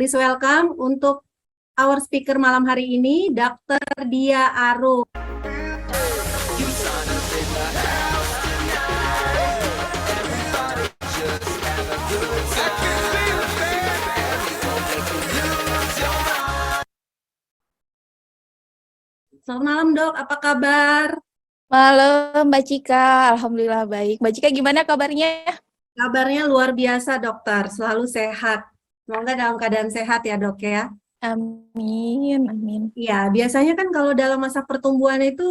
Please welcome untuk our speaker malam hari ini, Dr. Dia Arum. Selamat malam dok, apa kabar? Malam Mbak Cika, Alhamdulillah baik. Mbak Cika gimana kabarnya? Kabarnya luar biasa dokter, selalu sehat. Semoga dalam keadaan sehat ya dok ya. Amin, amin. Ya, biasanya kan kalau dalam masa pertumbuhan itu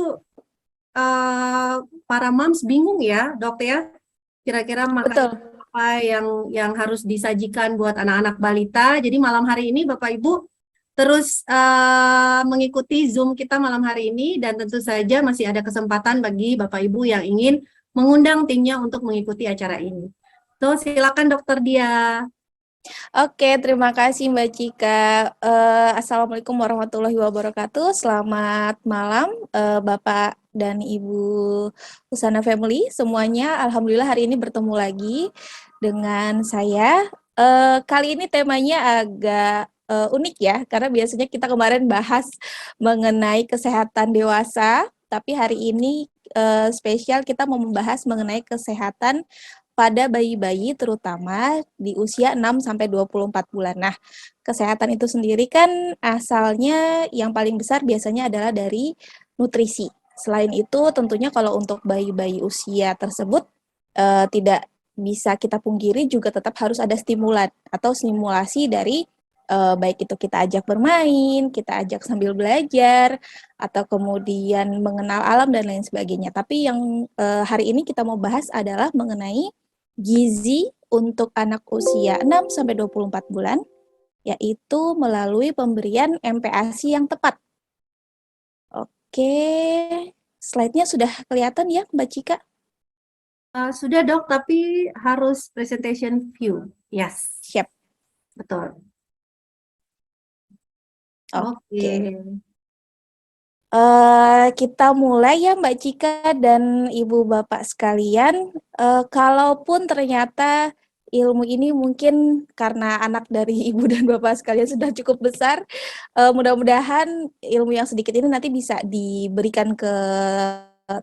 eh, para moms bingung ya dok ya. Kira-kira makanan Betul. apa yang harus disajikan buat anak-anak balita. Jadi malam hari ini Bapak Ibu terus mengikuti Zoom kita malam hari ini dan tentu saja masih ada kesempatan bagi Bapak Ibu yang ingin mengundang timnya untuk mengikuti acara ini. So, silakan Dokter Dia. Oke, terima kasih Mbak Cika. Assalamualaikum warahmatullahi wabarakatuh. Selamat malam Bapak dan Ibu Usana Family semuanya. Alhamdulillah hari ini bertemu lagi dengan saya. Kali ini temanya agak unik ya, karena biasanya kita kemarin bahas mengenai kesehatan dewasa, tapi hari ini spesial kita mau membahas mengenai kesehatan pada bayi-bayi terutama di usia 6-24 bulan. Nah, kesehatan itu sendiri kan asalnya yang paling besar biasanya adalah dari nutrisi. Selain itu tentunya kalau untuk bayi-bayi usia tersebut tidak bisa kita pungkiri juga tetap harus ada stimulan atau stimulasi dari baik itu kita ajak bermain, kita ajak sambil belajar, atau kemudian mengenal alam dan lain sebagainya. Tapi yang hari ini kita mau bahas adalah mengenai gizi untuk anak usia 6-24 bulan, yaitu melalui pemberian MPASI yang tepat. Oke, slide-nya sudah kelihatan ya Mbak Cika? Sudah dok, tapi harus presentation view. Yes, Siap. betul. Oke. Oke. Kita mulai ya Mbak Cika dan Ibu Bapak sekalian. Kalaupun ternyata ilmu ini mungkin karena anak dari Ibu dan Bapak sekalian sudah cukup besar, mudah-mudahan ilmu yang sedikit ini nanti bisa diberikan ke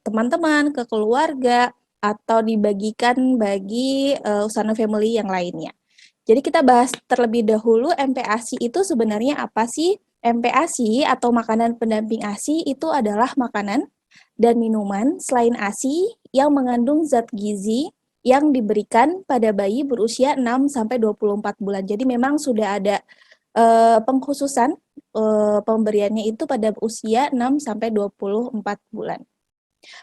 teman-teman, ke keluarga, atau dibagikan bagi Usana Family yang lainnya. Jadi kita bahas terlebih dahulu MPASI itu sebenarnya apa sih? MPASI atau makanan pendamping ASI itu adalah makanan dan minuman selain ASI yang mengandung zat gizi yang diberikan pada bayi berusia 6-24 bulan. Jadi memang sudah ada pengkhususan pemberiannya itu pada usia 6-24 bulan.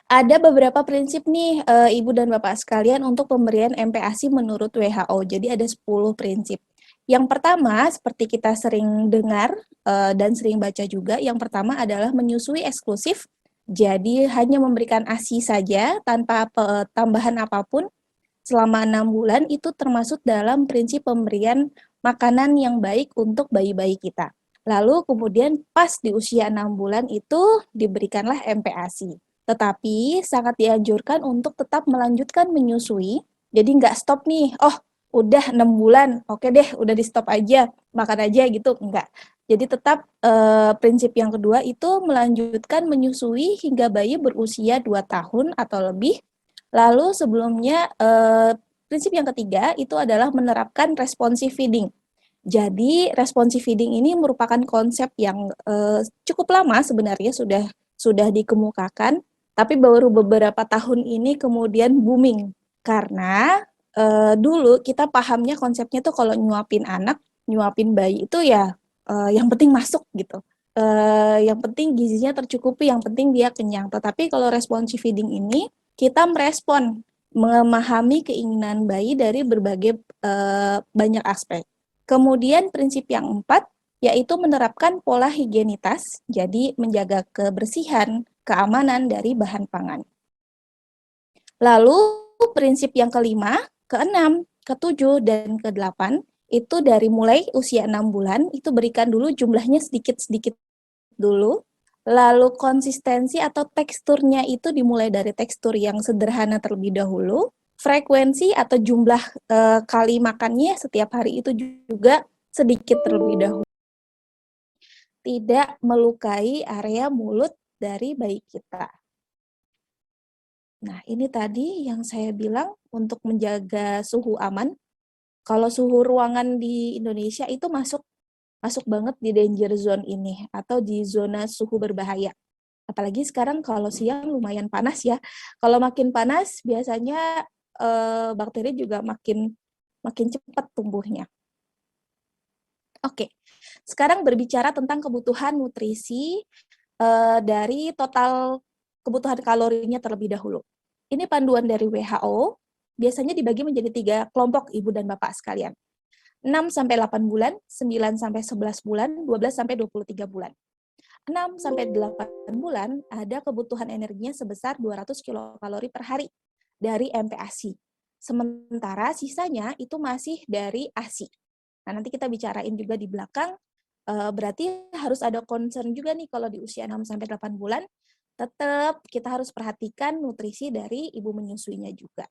Ada beberapa prinsip nih Ibu dan Bapak sekalian untuk pemberian MPASI menurut WHO. Jadi ada 10 prinsip. Yang pertama, seperti kita sering dengar dan sering baca juga, yang pertama adalah menyusui eksklusif. Jadi hanya memberikan ASI saja tanpa tambahan apapun selama 6 bulan itu termasuk dalam prinsip pemberian makanan yang baik untuk bayi-bayi kita. Lalu kemudian pas di usia 6 bulan itu diberikanlah MPASI. Tetapi sangat dianjurkan untuk tetap melanjutkan menyusui. Jadi nggak stop nih, oh udah 6 bulan, oke deh udah di stop aja, makan aja gitu, enggak. Jadi tetap prinsip yang kedua itu melanjutkan menyusui hingga bayi berusia 2 tahun atau lebih. Lalu sebelumnya prinsip yang ketiga itu adalah menerapkan responsive feeding. Jadi responsive feeding ini merupakan konsep yang cukup lama sebenarnya sudah dikemukakan, tapi baru beberapa tahun ini kemudian booming karena dulu kita pahamnya konsepnya tuh kalau nyuapin anak, nyuapin bayi itu ya yang penting masuk gitu. Yang penting gizinya tercukupi, yang penting dia kenyang. Tetapi kalau responsive feeding ini kita merespon, memahami keinginan bayi dari berbagai banyak aspek. Kemudian prinsip yang empat yaitu menerapkan pola higienitas, jadi menjaga kebersihan, keamanan dari bahan pangan. Lalu prinsip yang kelima, keenam, ketujuh, dan kedelapan itu dari mulai usia 6 bulan itu berikan dulu jumlahnya sedikit-sedikit dulu. Lalu konsistensi atau teksturnya itu dimulai dari tekstur yang sederhana terlebih dahulu. Frekuensi atau jumlah kali makannya setiap hari itu juga sedikit terlebih dahulu. Tidak melukai area mulut dari bayi kita. Nah, ini tadi yang saya bilang untuk menjaga suhu aman. Kalau suhu ruangan di Indonesia itu masuk banget di danger zone ini atau di zona suhu berbahaya. Apalagi sekarang kalau siang lumayan panas ya. Kalau makin panas biasanya bakteri juga makin cepat tumbuhnya. Oke, sekarang berbicara tentang kebutuhan nutrisi dari total kebutuhan kalorinya terlebih dahulu. Ini panduan dari WHO, biasanya dibagi menjadi 3 kelompok Ibu dan Bapak sekalian. 6-8 bulan, 9-11 bulan, 12-23 bulan. 6-8 bulan ada kebutuhan energinya sebesar 200 kilokalori per hari dari MPASI. Sementara sisanya itu masih dari ASI. Nah, nanti kita bicarain juga di belakang, berarti harus ada concern juga nih kalau di usia 6-8 bulan, tetap kita harus perhatikan nutrisi dari ibu menyusuinya juga.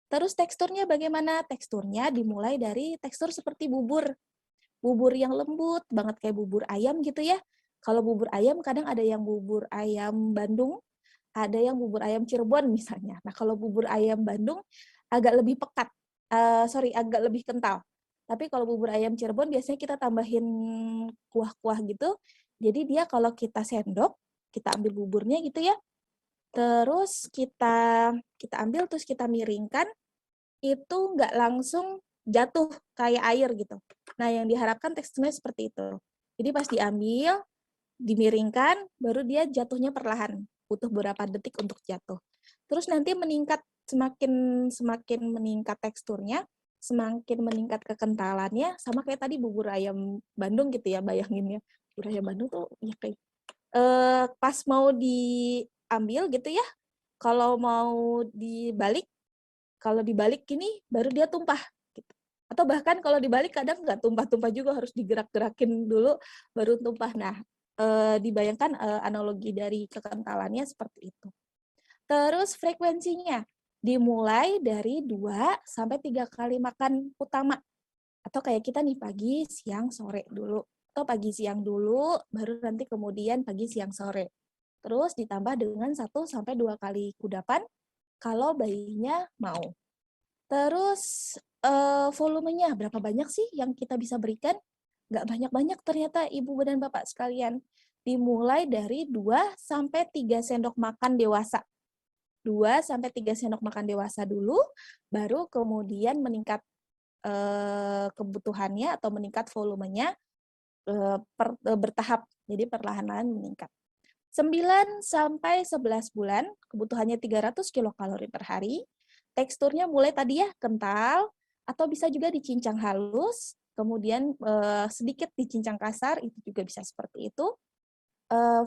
Terus teksturnya bagaimana? Teksturnya dimulai dari tekstur seperti bubur. Bubur yang lembut banget kayak bubur ayam gitu ya. Kalau bubur ayam kadang ada yang bubur ayam Bandung, ada yang bubur ayam Cirebon misalnya. Nah, kalau bubur ayam Bandung agak lebih pekat, agak lebih kental. Tapi kalau bubur ayam Cirebon biasanya kita tambahin kuah-kuah gitu. Jadi dia kalau kita sendok, kita ambil buburnya gitu ya. Terus kita ambil terus kita miringkan, itu nggak langsung jatuh kayak air gitu. Nah, yang diharapkan teksturnya seperti itu. Jadi pas diambil, dimiringkan, baru dia jatuhnya perlahan. Butuh beberapa detik untuk jatuh. Terus nanti meningkat, semakin meningkat teksturnya, semakin meningkat kekentalannya, sama kayak tadi bubur ayam Bandung gitu ya, bayangin ya. Bubur ayam Bandung tuh ya kayak pas mau diambil gitu ya, kalau mau dibalik, kalau dibalik gini baru dia tumpah gitu. Atau bahkan kalau dibalik kadang nggak tumpah-tumpah juga, harus digerak-gerakin dulu baru tumpah. Nah, dibayangkan analogi dari kekentalannya seperti itu. Terus frekuensinya dimulai dari 2-3 kali makan utama. Atau kayak kita nih pagi, siang, sore dulu. Atau pagi, siang dulu, baru nanti kemudian pagi, siang, sore. Terus ditambah dengan 1-2 kali kudapan kalau bayinya mau. Terus volumenya berapa banyak sih yang kita bisa berikan? Nggak banyak-banyak ternyata Ibu dan Bapak sekalian. Dimulai dari 2-3 sendok makan dewasa. 2-3 sendok makan dewasa dulu, baru kemudian meningkat kebutuhannya atau meningkat volumenya bertahap. Jadi perlahan-lahan meningkat. 9-11 bulan, kebutuhannya 300 kilokalori per hari. Teksturnya mulai tadi ya kental, atau bisa juga dicincang halus, kemudian sedikit dicincang kasar, itu juga bisa seperti itu.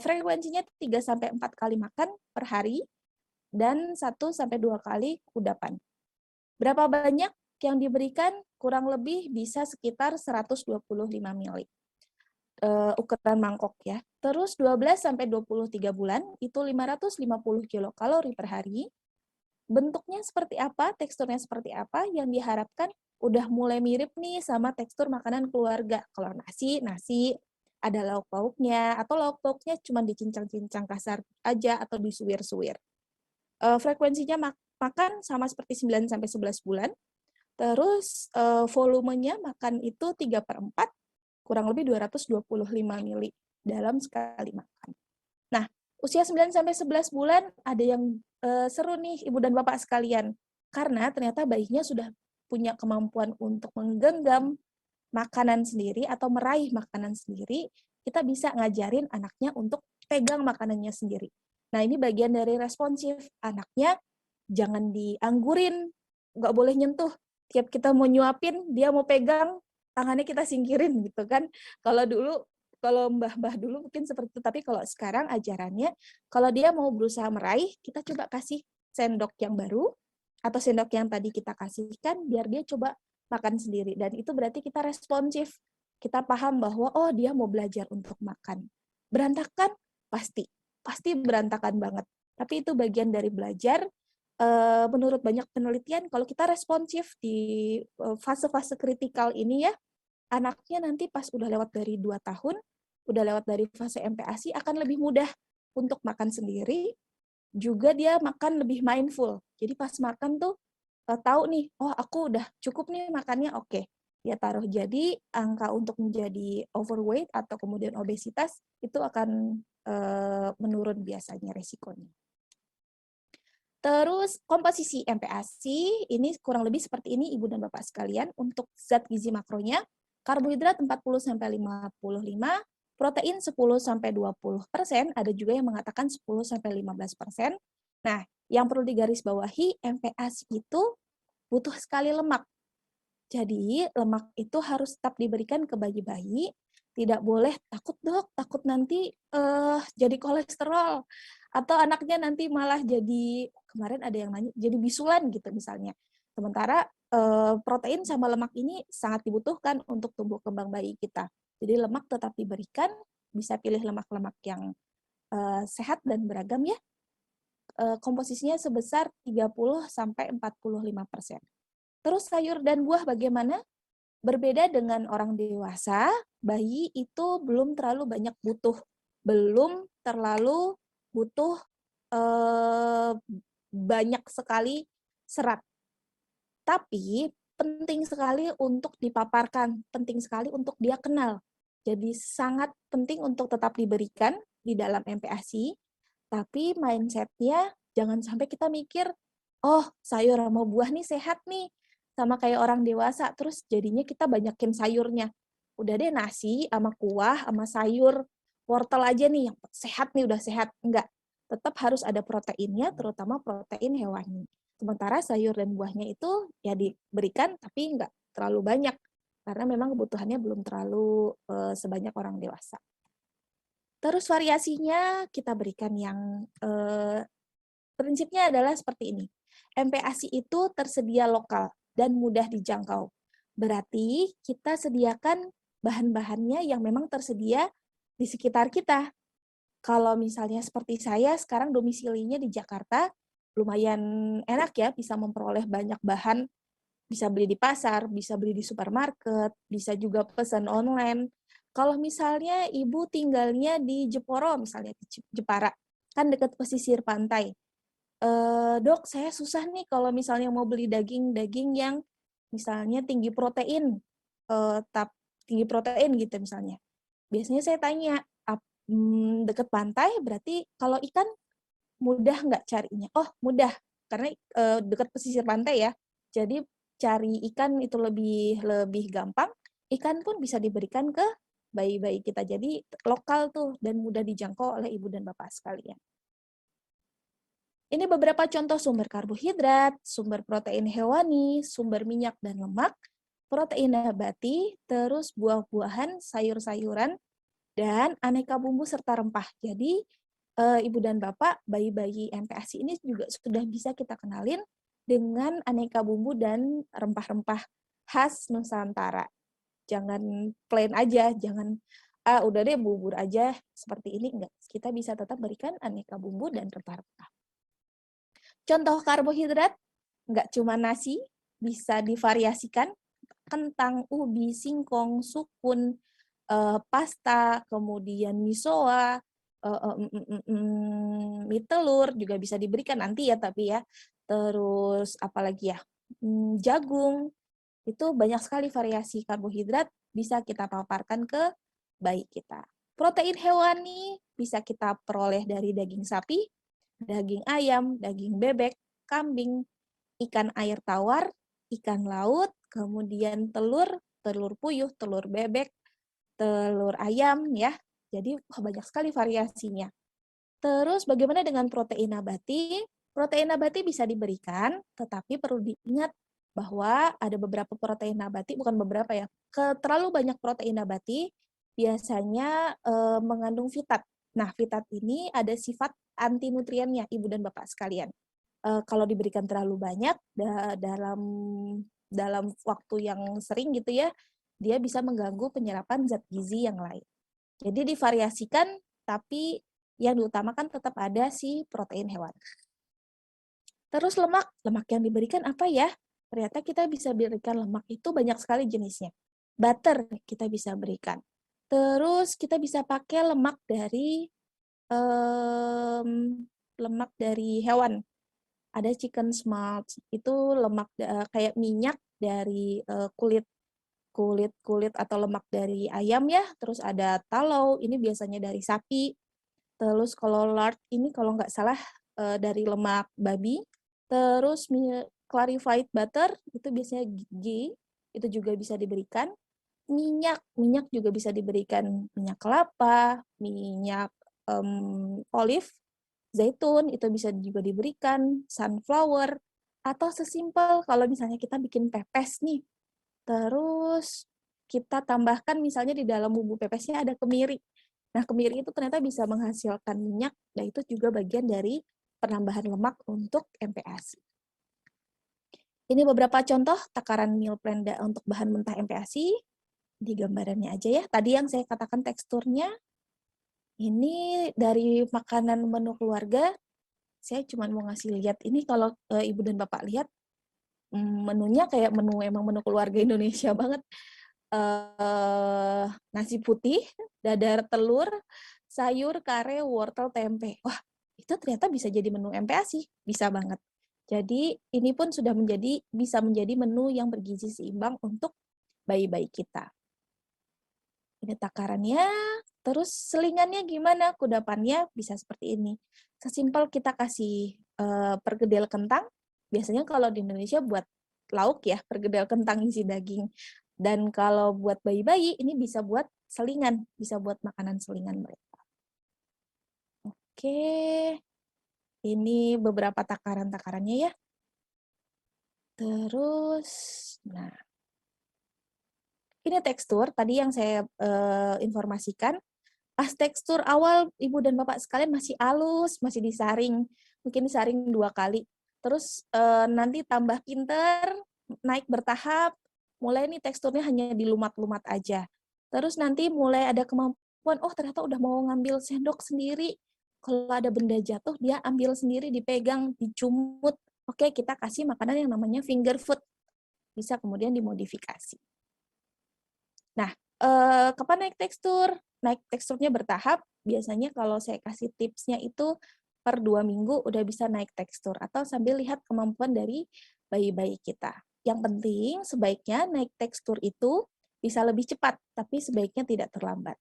Frekuensinya 3-4 kali makan per hari, dan 1-2 kali kudapan. Berapa banyak yang diberikan? Kurang lebih bisa sekitar 125 ml. Ukuran mangkok ya. Terus 12-23 bulan, itu 550 kilokalori per hari. Bentuknya seperti apa, teksturnya seperti apa, yang diharapkan udah mulai mirip nih sama tekstur makanan keluarga. Kalau nasi, ada lauk pauknya, atau lauk pauknya cuma dicincang-cincang kasar aja, atau disuwir-suwir. Frekuensinya makan sama seperti 9-11 bulan. Terus volumenya makan itu 3/4, kurang lebih 225 mili dalam sekali makan. Nah, usia 9-11 bulan ada yang seru nih Ibu dan Bapak sekalian. Karena ternyata bayinya sudah punya kemampuan untuk menggenggam makanan sendiri atau meraih makanan sendiri, kita bisa ngajarin anaknya untuk pegang makanannya sendiri. Nah, ini bagian dari responsif. Anaknya jangan dianggurin, nggak boleh nyentuh. Tiap kita mau nyuapin, dia mau pegang, tangannya kita singkirin gitu kan. Kalau mbah-mbah dulu mungkin seperti itu, tapi kalau sekarang ajarannya, kalau dia mau berusaha meraih, kita coba kasih sendok yang baru, atau sendok yang tadi kita kasihkan, biar dia coba makan sendiri. Dan itu berarti kita responsif. Kita paham bahwa, oh dia mau belajar untuk makan. Berantakan? Pasti berantakan banget. Tapi itu bagian dari belajar. Menurut banyak penelitian, kalau kita responsif di fase-fase kritikal ini ya, anaknya nanti pas udah lewat dari 2 tahun, udah lewat dari fase MPASI akan lebih mudah untuk makan sendiri, juga dia makan lebih mindful. Jadi pas makan tuh tahu nih, oh aku udah cukup nih makannya, oke. Dia taruh. Jadi angka untuk menjadi overweight atau kemudian obesitas itu akan menurun biasanya resikonya. Terus komposisi MPASI ini kurang lebih seperti ini Ibu dan Bapak sekalian. Untuk zat gizi makronya, karbohidrat 40-55, protein 10-20%, ada juga yang mengatakan 10-15%. Nah, yang perlu digarisbawahi, MPASI itu butuh sekali lemak. Jadi, lemak itu harus tetap diberikan ke bayi-bayi, tidak boleh takut dok, takut nanti jadi kolesterol, atau anaknya nanti malah jadi, kemarin ada yang nanya, jadi bisulan gitu misalnya. Sementara protein sama lemak ini sangat dibutuhkan untuk tumbuh kembang bayi kita. Jadi lemak tetap diberikan, bisa pilih lemak-lemak yang sehat dan beragam ya. Komposisinya sebesar 30-45%. Terus sayur dan buah bagaimana? Berbeda dengan orang dewasa, bayi itu belum terlalu banyak butuh eh, banyak sekali serat. Tapi penting sekali untuk dipaparkan, penting sekali untuk dia kenal. Jadi sangat penting untuk tetap diberikan di dalam MPASI, tapi mindset-nya jangan sampai kita mikir, oh sayur sama buah nih sehat nih, sama kayak orang dewasa, terus jadinya kita banyakin sayurnya. Udah deh nasi sama kuah sama sayur, wortel aja nih yang sehat nih, udah sehat. Enggak, tetap harus ada proteinnya, terutama protein hewani. Sementara sayur dan buahnya itu ya diberikan tapi enggak terlalu banyak, karena memang kebutuhannya belum terlalu sebanyak orang dewasa. Terus variasinya kita berikan yang prinsipnya adalah seperti ini. MPASI itu tersedia lokal dan mudah dijangkau. Berarti kita sediakan bahan-bahannya yang memang tersedia di sekitar kita. Kalau misalnya seperti saya sekarang domisilinya di Jakarta, lumayan enak ya, bisa memperoleh banyak bahan, bisa beli di pasar, bisa beli di supermarket, bisa juga pesan online. Kalau misalnya ibu tinggalnya di Jeporo, misalnya di Jepara, kan dekat pesisir pantai. Dok, saya susah nih kalau misalnya mau beli daging-daging yang misalnya tinggi protein gitu misalnya. Biasanya saya tanya, dekat pantai berarti kalau ikan mudah nggak carinya? Oh, mudah, karena dekat pesisir pantai ya. Jadi cari ikan itu lebih lebih gampang. Ikan pun bisa diberikan ke bayi-bayi kita. Jadi lokal tuh dan mudah dijangkau oleh ibu dan bapak sekalian. Ini beberapa contoh sumber karbohidrat, sumber protein hewani, sumber minyak dan lemak, protein nabati, terus buah-buahan, sayur-sayuran, dan aneka bumbu serta rempah. Jadi, Ibu dan Bapak, bayi-bayi MPASI ini juga sudah bisa kita kenalin dengan aneka bumbu dan rempah-rempah khas Nusantara. Jangan plain aja, jangan udah deh bubur aja seperti ini, enggak. Kita bisa tetap berikan aneka bumbu dan rempah-rempah. Contoh karbohidrat, nggak cuma nasi, bisa divariasikan, kentang, ubi, singkong, sukun, pasta, kemudian misoa, mie telur juga bisa diberikan nanti ya, tapi ya. Terus apalagi ya, jagung, itu banyak sekali variasi karbohidrat bisa kita paparkan ke bayi kita. Protein hewani bisa kita peroleh dari daging sapi, daging ayam, daging bebek, kambing, ikan air tawar, ikan laut, kemudian telur, telur puyuh, telur bebek, telur ayam ya. Jadi banyak sekali variasinya. Terus bagaimana dengan protein nabati? Protein nabati bisa diberikan, tetapi perlu diingat bahwa ada beberapa protein nabati, bukan beberapa ya, terlalu banyak protein nabati biasanya mengandung fitat. Nah, fitat ini ada sifat anti nutriennya, Ibu dan Bapak sekalian. Kalau diberikan terlalu banyak dalam waktu yang sering gitu ya, dia bisa mengganggu penyerapan zat gizi yang lain. Jadi divariasikan, tapi yang diutamakan tetap ada si protein hewan. Terus lemak yang diberikan apa ya? Ternyata kita bisa berikan lemak itu banyak sekali jenisnya. butter kita bisa berikan. Terus kita bisa pakai lemak dari hewan. Ada chicken smart, itu lemak kayak minyak dari kulit atau lemak dari ayam ya. Terus ada tallow, ini biasanya dari sapi. Terus kalau lard ini kalau nggak salah dari lemak babi. Terus clarified butter itu biasanya ghee, itu juga bisa diberikan. Minyak juga bisa diberikan, minyak kelapa, minyak olive, zaitun itu bisa juga diberikan, sunflower, atau sesimpel kalau misalnya kita bikin pepes nih, terus kita tambahkan misalnya di dalam bumbu pepesnya ada kemiri. Nah, kemiri itu ternyata bisa menghasilkan minyak, dan itu juga bagian dari penambahan lemak untuk MPASI. Ini beberapa contoh takaran meal plan untuk bahan mentah MPASI. Di gambarannya aja ya. Tadi yang saya katakan teksturnya, ini dari makanan menu keluarga, saya cuma mau ngasih lihat ini kalau Ibu dan Bapak lihat, menunya kayak emang menu keluarga Indonesia banget. Nasi putih, dadar telur, sayur, kare, wortel, tempe. Wah, itu ternyata bisa jadi menu MPASI, bisa banget. Jadi ini pun sudah bisa menjadi menu yang bergizi seimbang untuk bayi-bayi kita. Ini takarannya, terus selingannya gimana? Kudapannya bisa seperti ini. Sesimpel kita kasih perkedel kentang, biasanya kalau di Indonesia buat lauk ya, perkedel kentang isi daging. Dan kalau buat bayi-bayi, ini bisa buat selingan, bisa buat makanan selingan mereka. Oke, ini beberapa takaran-takarannya ya. Terus, nah, ini tekstur tadi yang saya informasikan. Pas tekstur awal Ibu dan Bapak sekalian masih halus, masih disaring, mungkin disaring 2 kali. Terus nanti tambah pinter, naik bertahap, mulai nih teksturnya hanya dilumat-lumat aja. Terus nanti mulai ada kemampuan, oh ternyata udah mau ngambil sendok sendiri. Kalau ada benda jatuh, dia ambil sendiri, dipegang, dicumut. Oke, kita kasih makanan yang namanya finger food. Bisa kemudian dimodifikasi. Nah, kapan naik tekstur? Naik teksturnya bertahap, biasanya kalau saya kasih tipsnya itu per 2 minggu udah bisa naik tekstur, atau sambil lihat kemampuan dari bayi-bayi kita. Yang penting sebaiknya naik tekstur itu bisa lebih cepat, tapi sebaiknya tidak terlambat.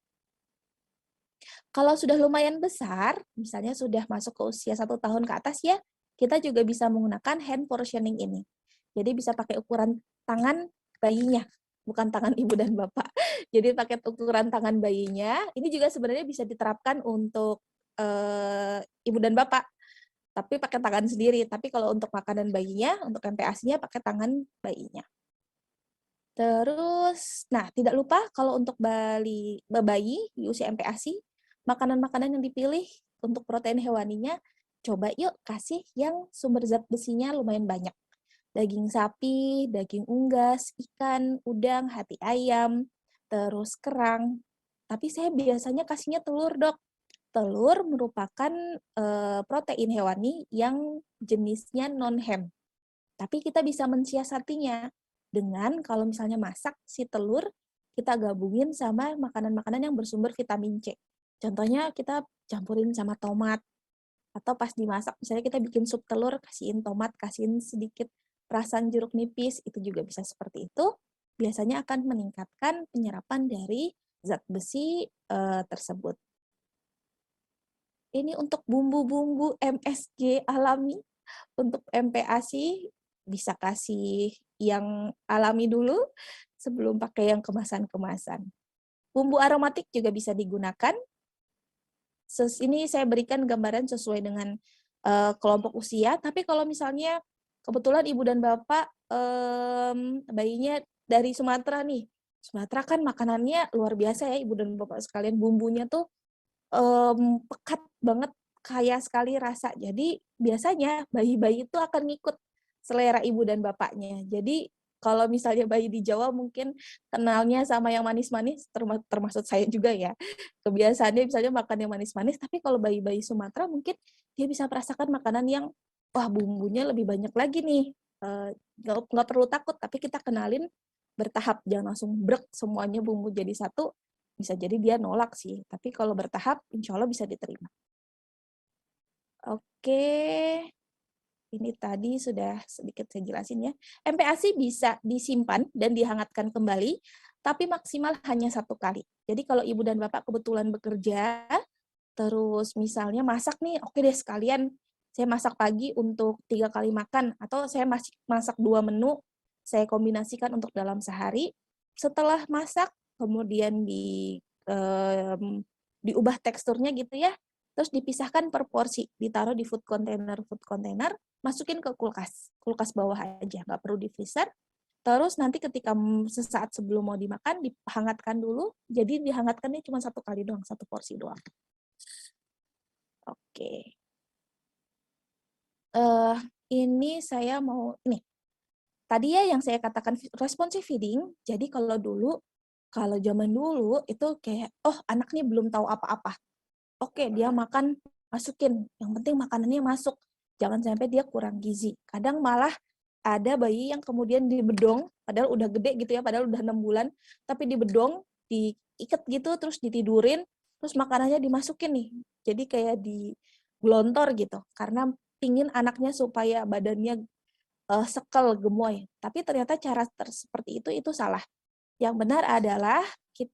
Kalau sudah lumayan besar, misalnya sudah masuk ke usia 1 tahun ke atas ya, kita juga bisa menggunakan hand portioning ini. Jadi bisa pakai ukuran tangan bayinya, bukan tangan ibu dan bapak. Jadi pakai ukuran tangan bayinya, ini juga sebenarnya bisa diterapkan untuk ibu dan bapak, tapi pakai tangan sendiri. Tapi kalau untuk makanan bayinya, untuk MPASI-nya pakai tangan bayinya. Terus, nah tidak lupa kalau untuk bayi di usia MPASI, makanan-makanan yang dipilih untuk protein hewaninya, coba yuk kasih yang sumber zat besinya lumayan banyak. Daging sapi, daging unggas, ikan, udang, hati ayam, terus kerang. Tapi saya biasanya kasihnya telur, Dok. Telur merupakan protein hewani yang jenisnya non-hem. Tapi kita bisa mensiasatinya dengan kalau misalnya masak si telur, kita gabungin sama makanan-makanan yang bersumber vitamin C. Contohnya kita campurin sama tomat, atau pas dimasak, misalnya kita bikin sup telur, kasihin tomat, kasihin sedikit perasan jeruk nipis, itu juga bisa seperti itu. Biasanya akan meningkatkan penyerapan dari zat besi tersebut. Ini untuk bumbu-bumbu MSG alami, untuk MPASI bisa kasih yang alami dulu sebelum pakai yang kemasan-kemasan. Bumbu aromatik juga bisa digunakan. Ini saya berikan gambaran sesuai dengan kelompok usia, tapi kalau misalnya kebetulan ibu dan bapak bayinya dari Sumatera nih, Sumatera kan makanannya luar biasa ya ibu dan bapak sekalian, bumbunya tuh pekat banget, kaya sekali rasa. Jadi biasanya bayi-bayi itu akan ngikut selera ibu dan bapaknya. Jadi kalau misalnya bayi di Jawa mungkin kenalnya sama yang manis-manis, termasuk saya juga ya. Kebiasaannya misalnya makan yang manis-manis, tapi kalau bayi-bayi Sumatera mungkin dia bisa merasakan makanan yang, wah bumbunya lebih banyak lagi nih. Nggak perlu takut, tapi kita kenalin bertahap, jangan langsung brek semuanya bumbu jadi satu, bisa jadi dia nolak sih. Tapi kalau bertahap, insya Allah bisa diterima. Oke, ini tadi sudah sedikit saya jelasin ya. MPASI bisa disimpan dan dihangatkan kembali, tapi maksimal hanya 1 kali. Jadi kalau ibu dan bapak kebetulan bekerja, terus misalnya masak nih, oke deh sekalian saya masak pagi untuk 3 kali makan, atau saya masih masak 2 menu, saya kombinasikan untuk dalam sehari. Setelah masak, kemudian diubah teksturnya gitu ya, terus dipisahkan per porsi, ditaruh di food container, masukin ke kulkas bawah aja, nggak perlu di freezer. Terus nanti ketika sesaat sebelum mau dimakan, dihangatkan dulu, jadi dihangatkannya cuma 1 kali doang, 1 porsi doang. Oke. Ini saya mau, ini, tadi ya yang saya katakan responsive feeding, jadi kalau zaman dulu itu kayak, oh anak nih belum tahu apa-apa. Oke, dia makan, masukin. Yang penting makanannya masuk. Jangan sampai dia kurang gizi. Kadang malah ada bayi yang kemudian dibedong, padahal udah gede gitu ya, padahal udah 6 bulan, tapi dibedong, diikat gitu, terus ditidurin, terus makanannya dimasukin nih. Jadi kayak digelontor gitu, karena pingin anaknya supaya badannya sekel, gemoy. Tapi ternyata cara seperti itu salah. Yang benar adalah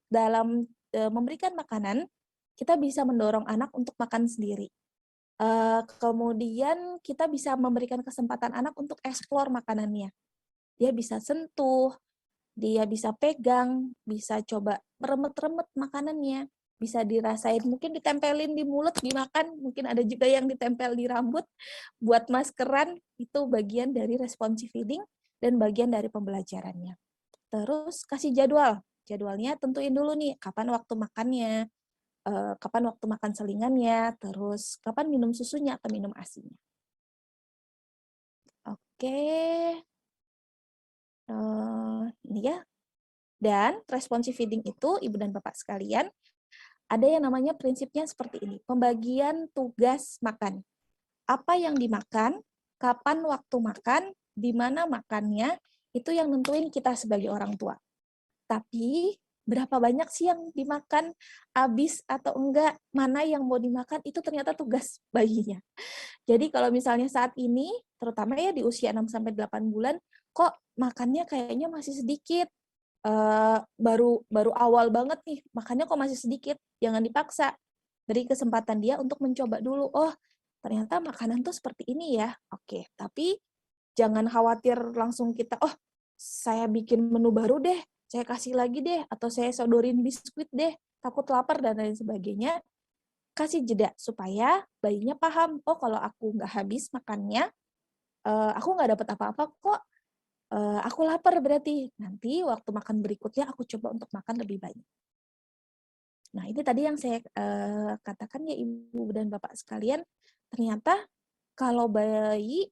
dalam memberikan makanan, kita bisa mendorong anak untuk makan sendiri. Kemudian kita bisa memberikan kesempatan anak untuk eksplor makanannya. Dia bisa sentuh, dia bisa pegang, bisa coba meremet-remet makanannya, bisa dirasain, mungkin ditempelin di mulut, dimakan, mungkin ada juga yang ditempel di rambut, buat maskeran, itu bagian dari responsive feeding dan bagian dari pembelajarannya. Terus kasih jadwalnya tentuin dulu nih, kapan waktu makannya, kapan waktu makan selingannya, terus kapan minum susunya atau minum ASI-nya. Oke, ini ya. Dan responsive feeding itu, Ibu dan Bapak sekalian, ada yang namanya prinsipnya seperti ini, pembagian tugas makan. Apa yang dimakan, kapan waktu makan, di mana makannya, itu yang nentuin kita sebagai orang tua. Tapi berapa banyak sih yang dimakan, habis atau enggak, mana yang mau dimakan, itu ternyata tugas bayinya. Jadi kalau misalnya saat ini, terutama ya di usia 6-8 bulan, kok makannya kayaknya masih sedikit, baru awal banget nih, makannya kok masih sedikit, jangan dipaksa. Beri kesempatan dia untuk mencoba dulu, oh ternyata makanan tuh seperti ini ya, oke. Tapi jangan khawatir langsung kita, oh saya bikin menu baru deh, saya kasih lagi deh, atau saya sodorin biskuit deh, takut lapar dan lain sebagainya. Kasih jeda supaya bayinya paham, oh kalau aku nggak habis makannya, aku nggak dapat apa-apa kok, aku lapar berarti, nanti waktu makan berikutnya aku coba untuk makan lebih banyak. Nah ini tadi yang saya katakan ya Ibu dan Bapak sekalian, ternyata kalau bayi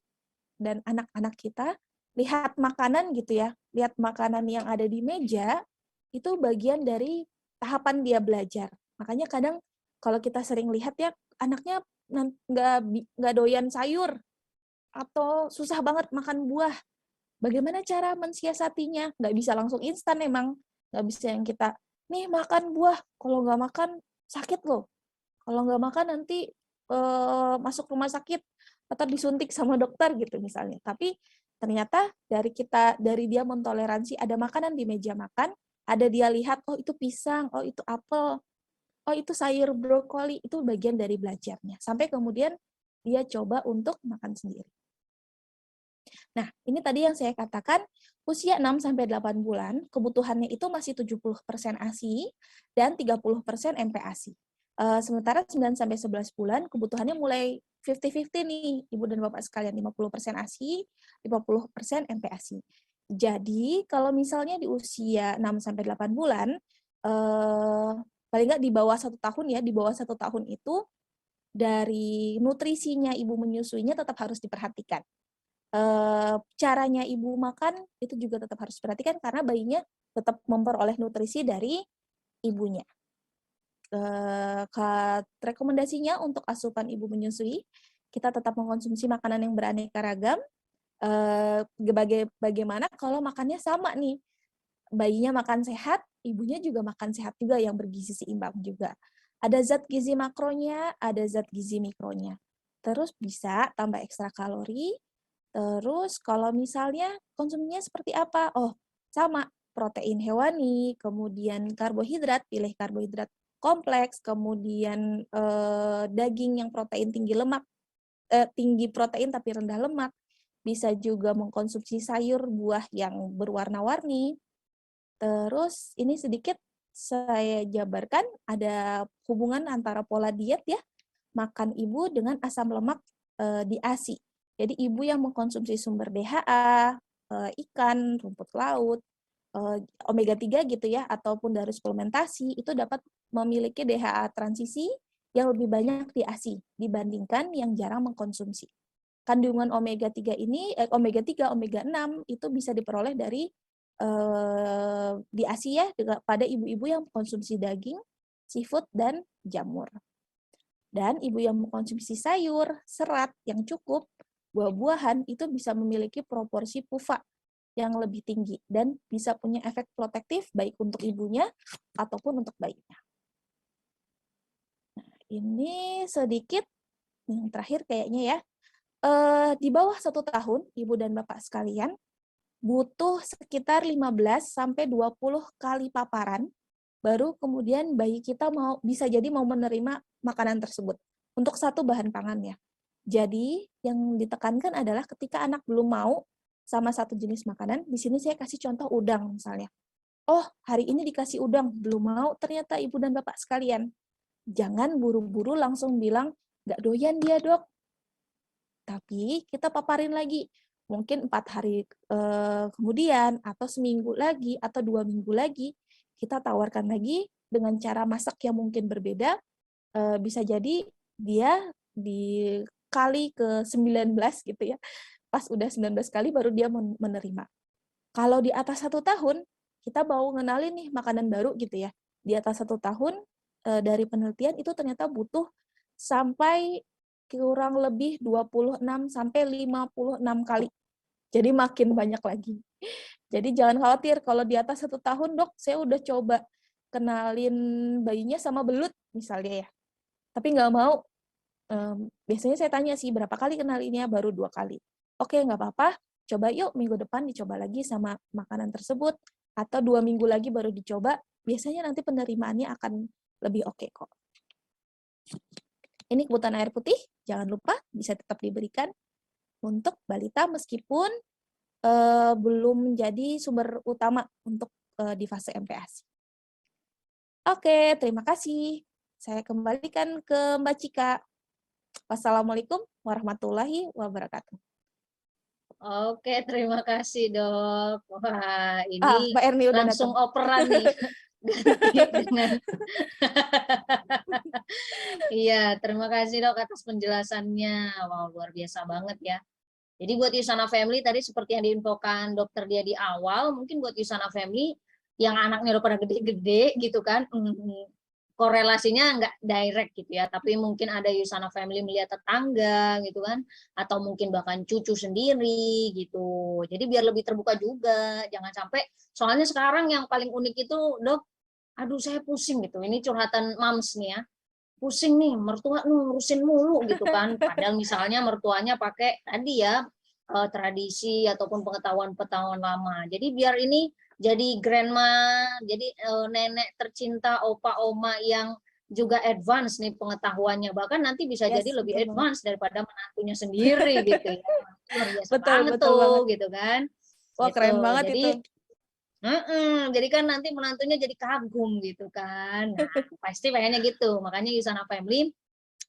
dan anak-anak kita lihat makanan gitu ya, lihat makanan yang ada di meja, itu bagian dari tahapan dia belajar. Makanya kadang kalau kita sering lihat ya, anaknya nggak doyan sayur, atau susah banget makan buah. Bagaimana cara mensiasatinya? Nggak bisa langsung instan emang. Nggak bisa yang kita, nih makan buah, kalau nggak makan sakit loh. Kalau nggak makan nanti masuk rumah sakit atau disuntik sama dokter gitu misalnya. Tapi ternyata dari dia mentoleransi ada makanan di meja makan, ada dia lihat oh itu pisang, oh itu apel, oh itu sayur brokoli, itu bagian dari belajarnya. Sampai kemudian dia coba untuk makan sendiri. Nah, ini tadi yang saya katakan, usia 6-8 bulan, kebutuhannya itu masih 70% ASI dan 30% MPASI. Sementara 9-11 bulan, kebutuhannya mulai 50-50 nih, Ibu dan Bapak sekalian, 50% ASI, 50% MPASI. Jadi, kalau misalnya di usia 6-8 bulan, paling nggak di bawah 1 tahun ya, di bawah 1 tahun itu, dari nutrisinya ibu menyusuinya tetap harus diperhatikan. Caranya ibu makan itu juga tetap harus diperhatikan karena bayinya tetap memperoleh nutrisi dari ibunya. Rekomendasinya untuk asupan ibu menyusui, kita tetap mengkonsumsi makanan yang beraneka ragam. Bagaimana kalau makannya sama nih? bayinya makan sehat, ibunya juga makan sehat juga yang bergizi seimbang juga. Ada zat gizi makronya, ada zat gizi mikronya. Terus bisa tambah ekstra kalori. Terus kalau misalnya konsumsinya seperti apa? Oh, sama, protein hewani, kemudian karbohidrat, pilih karbohidrat kompleks, kemudian daging yang protein tinggi lemak, tinggi protein tapi rendah lemak. Bisa juga mengkonsumsi sayur, buah yang berwarna-warni. Terus ini sedikit saya jabarkan ada hubungan antara pola diet ya, makan ibu dengan asam lemak di ASI. Jadi ibu yang mengkonsumsi sumber DHA, ikan, rumput laut, omega 3 gitu ya, ataupun dari suplementasi, itu dapat memiliki DHA transisi yang lebih banyak di ASI dibandingkan yang jarang mengkonsumsi. Kandungan omega 3 ini, omega 3, omega 6 itu bisa diperoleh dari di ASI ya, pada ibu-ibu yang mengkonsumsi daging, seafood, dan jamur. Dan ibu yang mengkonsumsi sayur, serat yang cukup, buah-buahan itu bisa memiliki proporsi PUFA yang lebih tinggi dan bisa punya efek protektif baik untuk ibunya ataupun untuk bayinya. Nah, ini sedikit yang terakhir kayaknya ya. Di bawah 1 tahun, ibu dan bapak sekalian, butuh sekitar 15-20 kali paparan, baru kemudian bayi kita bisa jadi mau menerima makanan tersebut untuk satu bahan pangannya. Jadi yang ditekankan adalah ketika anak belum mau sama satu jenis makanan, di sini saya kasih contoh udang misalnya. Oh, hari ini dikasih udang, belum mau ternyata ibu dan bapak sekalian. Jangan buru-buru langsung bilang, nggak doyan dia dok. Tapi kita paparin lagi, mungkin 4 hari kemudian, atau seminggu lagi, atau 2 minggu lagi, kita tawarkan lagi dengan cara masak yang mungkin berbeda, bisa jadi dia dikali ke 19 gitu ya, pas udah 19 kali baru dia menerima. Kalau di atas 1 tahun, kita mau ngenalin nih makanan baru gitu ya, di atas 1 tahun, dari penelitian itu ternyata butuh sampai kurang lebih 26-56 kali. Jadi makin banyak lagi. Jadi jangan khawatir kalau di atas 1 tahun, dok, saya udah coba kenalin bayinya sama belut misalnya ya. Tapi nggak mau. Biasanya saya tanya sih, berapa kali kenalinnya? Baru 2 kali. Oke, nggak apa-apa. Coba yuk minggu depan dicoba lagi sama makanan tersebut. Atau 2 minggu lagi baru dicoba. Biasanya nanti penerimaannya akan lebih oke kok. Ini kebutuhan air putih, jangan lupa bisa tetap diberikan untuk balita meskipun belum menjadi sumber utama untuk di fase MPASI. Oke, terima kasih. Saya kembalikan ke Mbak Cika. Wassalamualaikum warahmatullahi wabarakatuh. Oke, terima kasih dok. Wah, ini Mbak Erni udah langsung datang. operan nih. Ganti dengan Iya, terima kasih dok atas penjelasannya. Wow, luar biasa banget ya. Jadi buat Yusana Family tadi seperti yang diinfokan dokter dia di awal, mungkin buat Yusana Family yang anaknya udah pada gede-gede gitu kan, korelasinya nggak direct gitu ya, tapi mungkin ada Yusana Family melihat tetangga gitu kan, atau mungkin bahkan cucu sendiri gitu. Jadi biar lebih terbuka juga, jangan sampai, soalnya sekarang yang paling unik itu dok, aduh saya pusing gitu, ini curhatan moms nih ya, pusing nih mertua ngurusin mulu gitu kan, padahal misalnya mertuanya pakai tadi ya tradisi ataupun pengetahuan-pengetahuan lama. Jadi biar ini jadi grandma, jadi nenek tercinta, opa oma yang juga advance nih pengetahuannya, bahkan nanti bisa jadi lebih advance daripada menantunya sendiri gitu ya. Luar biasa banget tuh gitu kan. Wah, keren banget jadi, itu. Jadi kan nanti menantunya jadi kagum gitu kan. Nah, pasti pengennya gitu. Makanya Yusana Family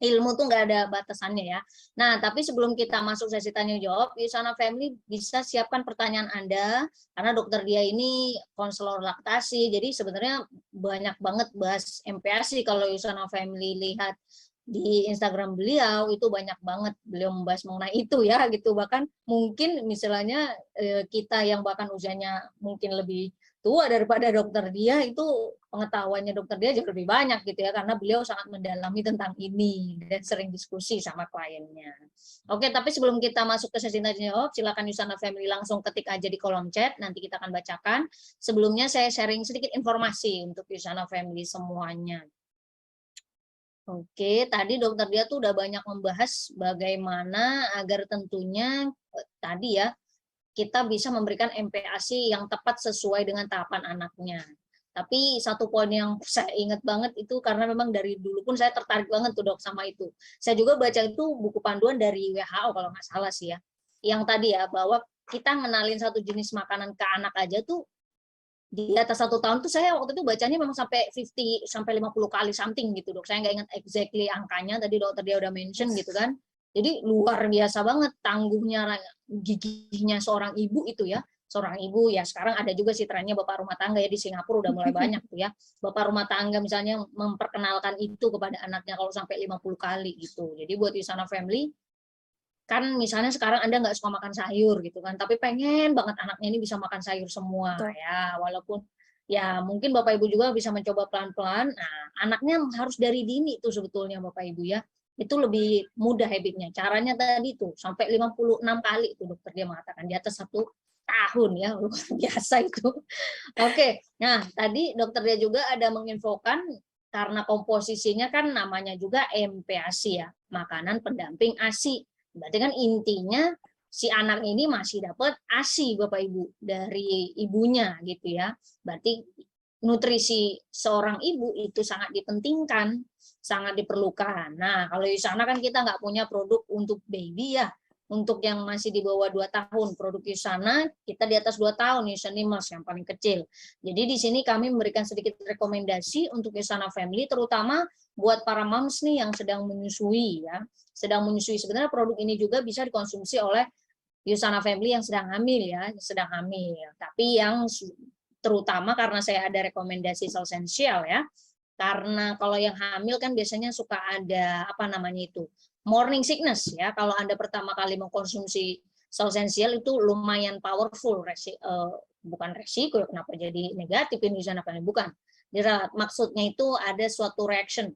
ilmu tuh nggak ada batasannya ya. Nah, tapi sebelum kita masuk sesi tanya jawab, Yusana Family bisa siapkan pertanyaan Anda karena dokter dia ini konselor laktasi. Jadi sebenarnya banyak banget bahas MPASI kalau Yusana Family lihat di Instagram beliau itu banyak banget beliau membahas mengenai itu ya gitu, bahkan mungkin misalnya kita yang bahkan usianya mungkin lebih tua daripada dokter dia, itu pengetahuannya dokter dia jauh lebih banyak gitu ya, karena beliau sangat mendalami tentang ini dan sering diskusi sama kliennya. Oke, tapi sebelum kita masuk ke sesi tanya jawab, silakan Yusana Family langsung ketik aja di kolom chat, nanti kita akan bacakan. Sebelumnya saya sharing sedikit informasi untuk Yusana Family semuanya. Oke, tadi dokter dia tuh udah banyak membahas bagaimana agar tentunya tadi ya kita bisa memberikan MPASI yang tepat sesuai dengan tahapan anaknya. Tapi satu poin yang saya ingat banget itu karena memang dari dulu pun saya tertarik banget tuh dok sama itu. Saya juga baca itu buku panduan dari WHO kalau nggak salah sih ya. Yang tadi ya bahwa kita ngenalin satu jenis makanan ke anak aja tuh di atas 1 tahun tuh saya waktu itu bacanya memang sampai 50 sampai 50 kali something gitu dok. Saya nggak ingat exactly angkanya, tadi dokter dia udah mention gitu kan. Jadi luar biasa banget tangguhnya, gigihnya seorang ibu itu ya. Seorang ibu ya sekarang ada juga sih trennya bapak rumah tangga ya, di Singapura udah mulai banyak tuh ya. Bapak rumah tangga misalnya memperkenalkan itu kepada anaknya kalau sampai 50 kali gitu. Jadi buat Yusana Family, kan misalnya sekarang Anda nggak suka makan sayur gitu kan, tapi pengen banget anaknya ini bisa makan sayur semua Betul. ya, walaupun ya mungkin Bapak Ibu juga bisa mencoba pelan-pelan. Nah, anaknya harus dari dini tuh sebetulnya Bapak Ibu ya. Itu lebih mudah habitnya. Caranya tadi tuh sampai 56 kali itu dokter dia mengatakan di atas 1 tahun ya, luar biasa itu. Oke, nah tadi dokter dia juga ada menginfokan karena komposisinya kan namanya juga MPASI ya, makanan pendamping ASI. Berarti kan intinya si anak ini masih dapat ASI Bapak Ibu dari ibunya gitu ya. Berarti nutrisi seorang ibu itu sangat dipentingkan, sangat diperlukan. Nah, kalau di sana kan kita nggak punya produk untuk baby ya. Untuk yang masih di bawah 2 tahun, produk Yusana kita di atas 2 tahun, Yusanimals yang paling kecil. Jadi di sini kami memberikan sedikit rekomendasi untuk Yusana Family, terutama buat para moms nih yang sedang menyusui ya. Sedang menyusui, sebenarnya produk ini juga bisa dikonsumsi oleh Yusana Family yang sedang hamil ya, sedang hamil. Tapi yang terutama karena saya ada rekomendasi Essential ya. Karena kalau yang hamil kan biasanya suka ada apa namanya itu? Morning sickness ya. Kalau Anda pertama kali mengkonsumsi Essential itu lumayan powerful, bukan resiko ya, kenapa jadi negatif ini Yusana Family, bukan. Maksudnya itu ada suatu reaction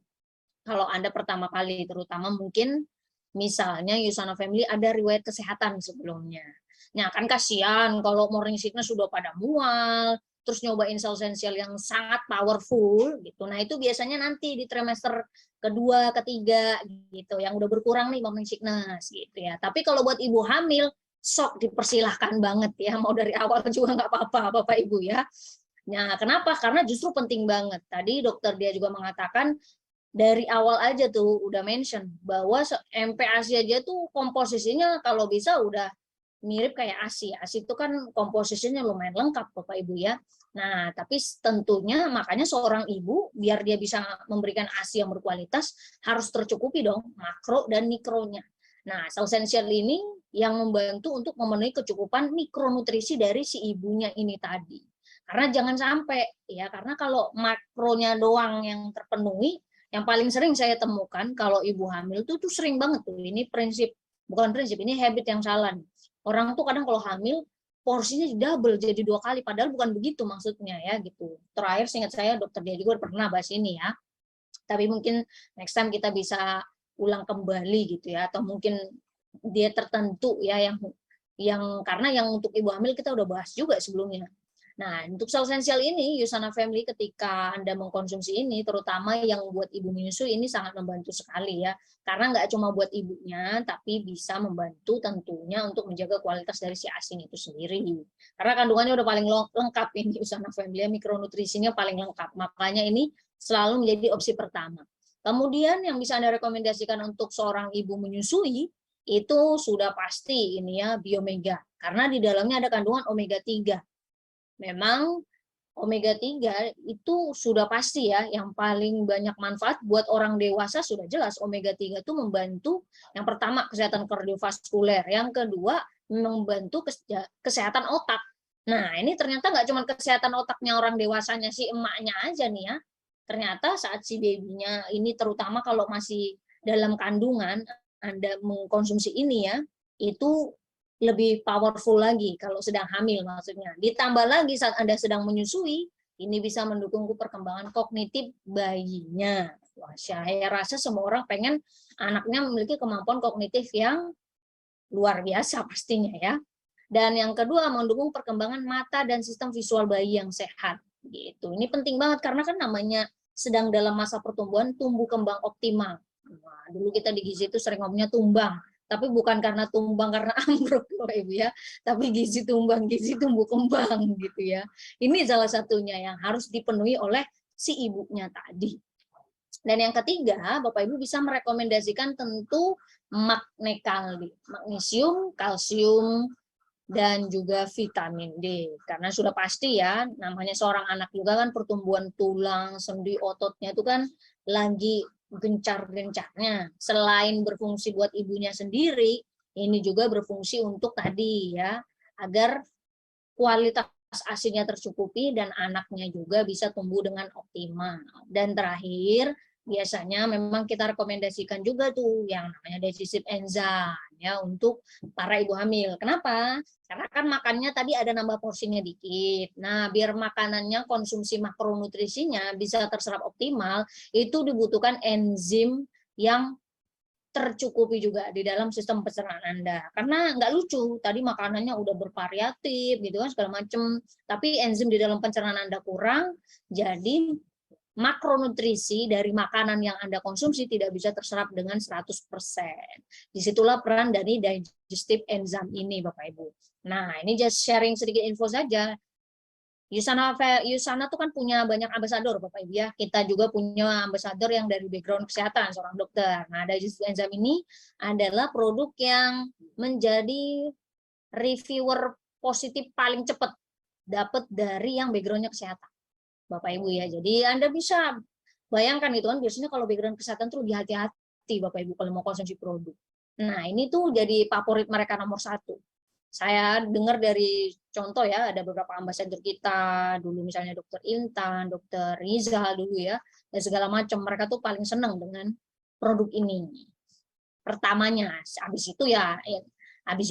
kalau Anda pertama kali, terutama mungkin misalnya Yusana Family ada riwayat kesehatan sebelumnya. Nah, kan kasihan kalau morning sickness sudah pada mual, terus nyobain Essential yang sangat powerful gitu. Nah, itu biasanya nanti di trimester kedua, ketiga gitu, yang udah berkurang nih morning sickness gitu ya. Tapi kalau buat ibu hamil, sok dipersilahkan banget ya, mau dari awal juga nggak apa-apa Bapak Ibu ya. Nah, kenapa? Karena justru penting banget. Tadi dokter dia juga mengatakan dari awal aja tuh udah mention bahwa MPASI aja tuh komposisinya kalau bisa udah mirip kayak ASI. ASI itu kan komposisinya lumayan lengkap Bapak Ibu ya. Nah, tapi tentunya makanya seorang ibu biar dia bisa memberikan ASI yang berkualitas harus tercukupi dong makro dan mikronya. Nah, Essential ini yang membantu untuk memenuhi kecukupan mikronutrisi dari si ibunya ini tadi. Karena jangan sampai ya, karena kalau makronya doang yang terpenuhi, yang paling sering saya temukan kalau ibu hamil tuh sering banget tuh, ini bukan prinsip, ini habit yang salah. Orang tuh kadang kalau hamil porsinya double jadi 2 kali, padahal bukan begitu maksudnya ya gitu. Terakhir seingat saya dokter dia juga pernah bahas ini ya. Tapi mungkin next time kita bisa ulang kembali gitu ya, atau mungkin dia tertentu ya yang karena yang untuk ibu hamil kita udah bahas juga sebelumnya. Nah, untuk Essential ini, Yusana Family ketika Anda mengkonsumsi ini, terutama yang buat ibu menyusui, ini sangat membantu sekali ya. Karena nggak cuma buat ibunya, tapi bisa membantu tentunya untuk menjaga kualitas dari si ASI itu sendiri. Karena kandungannya udah paling lengkap ini, Yusana Family, mikronutrisinya paling lengkap. Makanya ini selalu menjadi opsi pertama. Kemudian yang bisa Anda rekomendasikan untuk seorang ibu menyusui, itu sudah pasti ini ya, Biomega. Karena di dalamnya ada kandungan omega 3. Memang omega 3 itu sudah pasti ya, yang paling banyak manfaat buat orang dewasa sudah jelas. Omega 3 itu membantu yang pertama kesehatan kardiovaskuler, yang kedua membantu kesehatan otak. Nah, ini ternyata nggak cuma kesehatan otaknya orang dewasanya, si emaknya aja nih ya. Ternyata saat si babynya ini, terutama kalau masih dalam kandungan, Anda mengkonsumsi ini ya, itu lebih powerful lagi kalau sedang hamil maksudnya. Ditambah lagi saat Anda sedang menyusui, ini bisa mendukung perkembangan kognitif bayinya. Wah, saya rasa semua orang pengen anaknya memiliki kemampuan kognitif yang luar biasa pastinya ya. Dan yang kedua, mendukung perkembangan mata dan sistem visual bayi yang sehat. Gitu. Ini penting banget karena kan namanya sedang dalam masa pertumbuhan, tumbuh kembang optimal. Nah, dulu kita di gizi itu sering ngomongnya tumbang, tapi bukan karena tumbang karena ambruk Bapak Ibu ya, tapi gizi tumbang, gizi tumbuh kembang gitu ya. Ini salah satunya yang harus dipenuhi oleh si ibunya tadi. Dan yang ketiga, Bapak Ibu bisa merekomendasikan tentu magnesium, kalsium, dan juga vitamin D. Karena sudah pasti ya, namanya seorang anak juga kan pertumbuhan tulang, sendi, ototnya itu kan lagi gencar-gencarnya. Selain berfungsi buat ibunya sendiri, ini juga berfungsi untuk tadi ya, agar kualitas ASINya tercukupi dan anaknya juga bisa tumbuh dengan optimal. Dan terakhir, biasanya memang kita rekomendasikan juga tuh yang namanya digestive enzyme ya untuk para ibu hamil. Kenapa? Karena kan makannya tadi ada nambah porsinya dikit. Nah, biar makanannya konsumsi makronutrisinya bisa terserap optimal, itu dibutuhkan enzim yang tercukupi juga di dalam sistem pencernaan Anda. Karena nggak lucu, tadi makanannya udah bervariatif gitu kan segala macam, tapi enzim di dalam pencernaan Anda kurang, jadi makronutrisi dari makanan yang Anda konsumsi tidak bisa terserap dengan 100%. Disitulah peran dari digestive enzyme ini, Bapak Ibu. Nah, ini just sharing sedikit info saja. Yusana tuh kan punya banyak ambasador, Bapak Ibu ya. Kita juga punya ambasador yang dari background kesehatan, seorang dokter. Nah, digestive enzyme ini adalah produk yang menjadi reviewer positif paling cepat dapat dari yang backgroundnya kesehatan. Bapak Ibu ya. Jadi Anda bisa bayangkan itu kan biasanya kalau background kesehatan tuh lebih hati-hati Bapak Ibu kalau mau konsumsi produk. Nah, ini tuh jadi favorit mereka nomor 1. Saya dengar dari contoh ya, ada beberapa ambasador kita, dulu misalnya Dokter Intan, Dokter Rizal dulu ya, dan segala macam. Mereka tuh paling senang dengan produk ini. Pertamanya, habis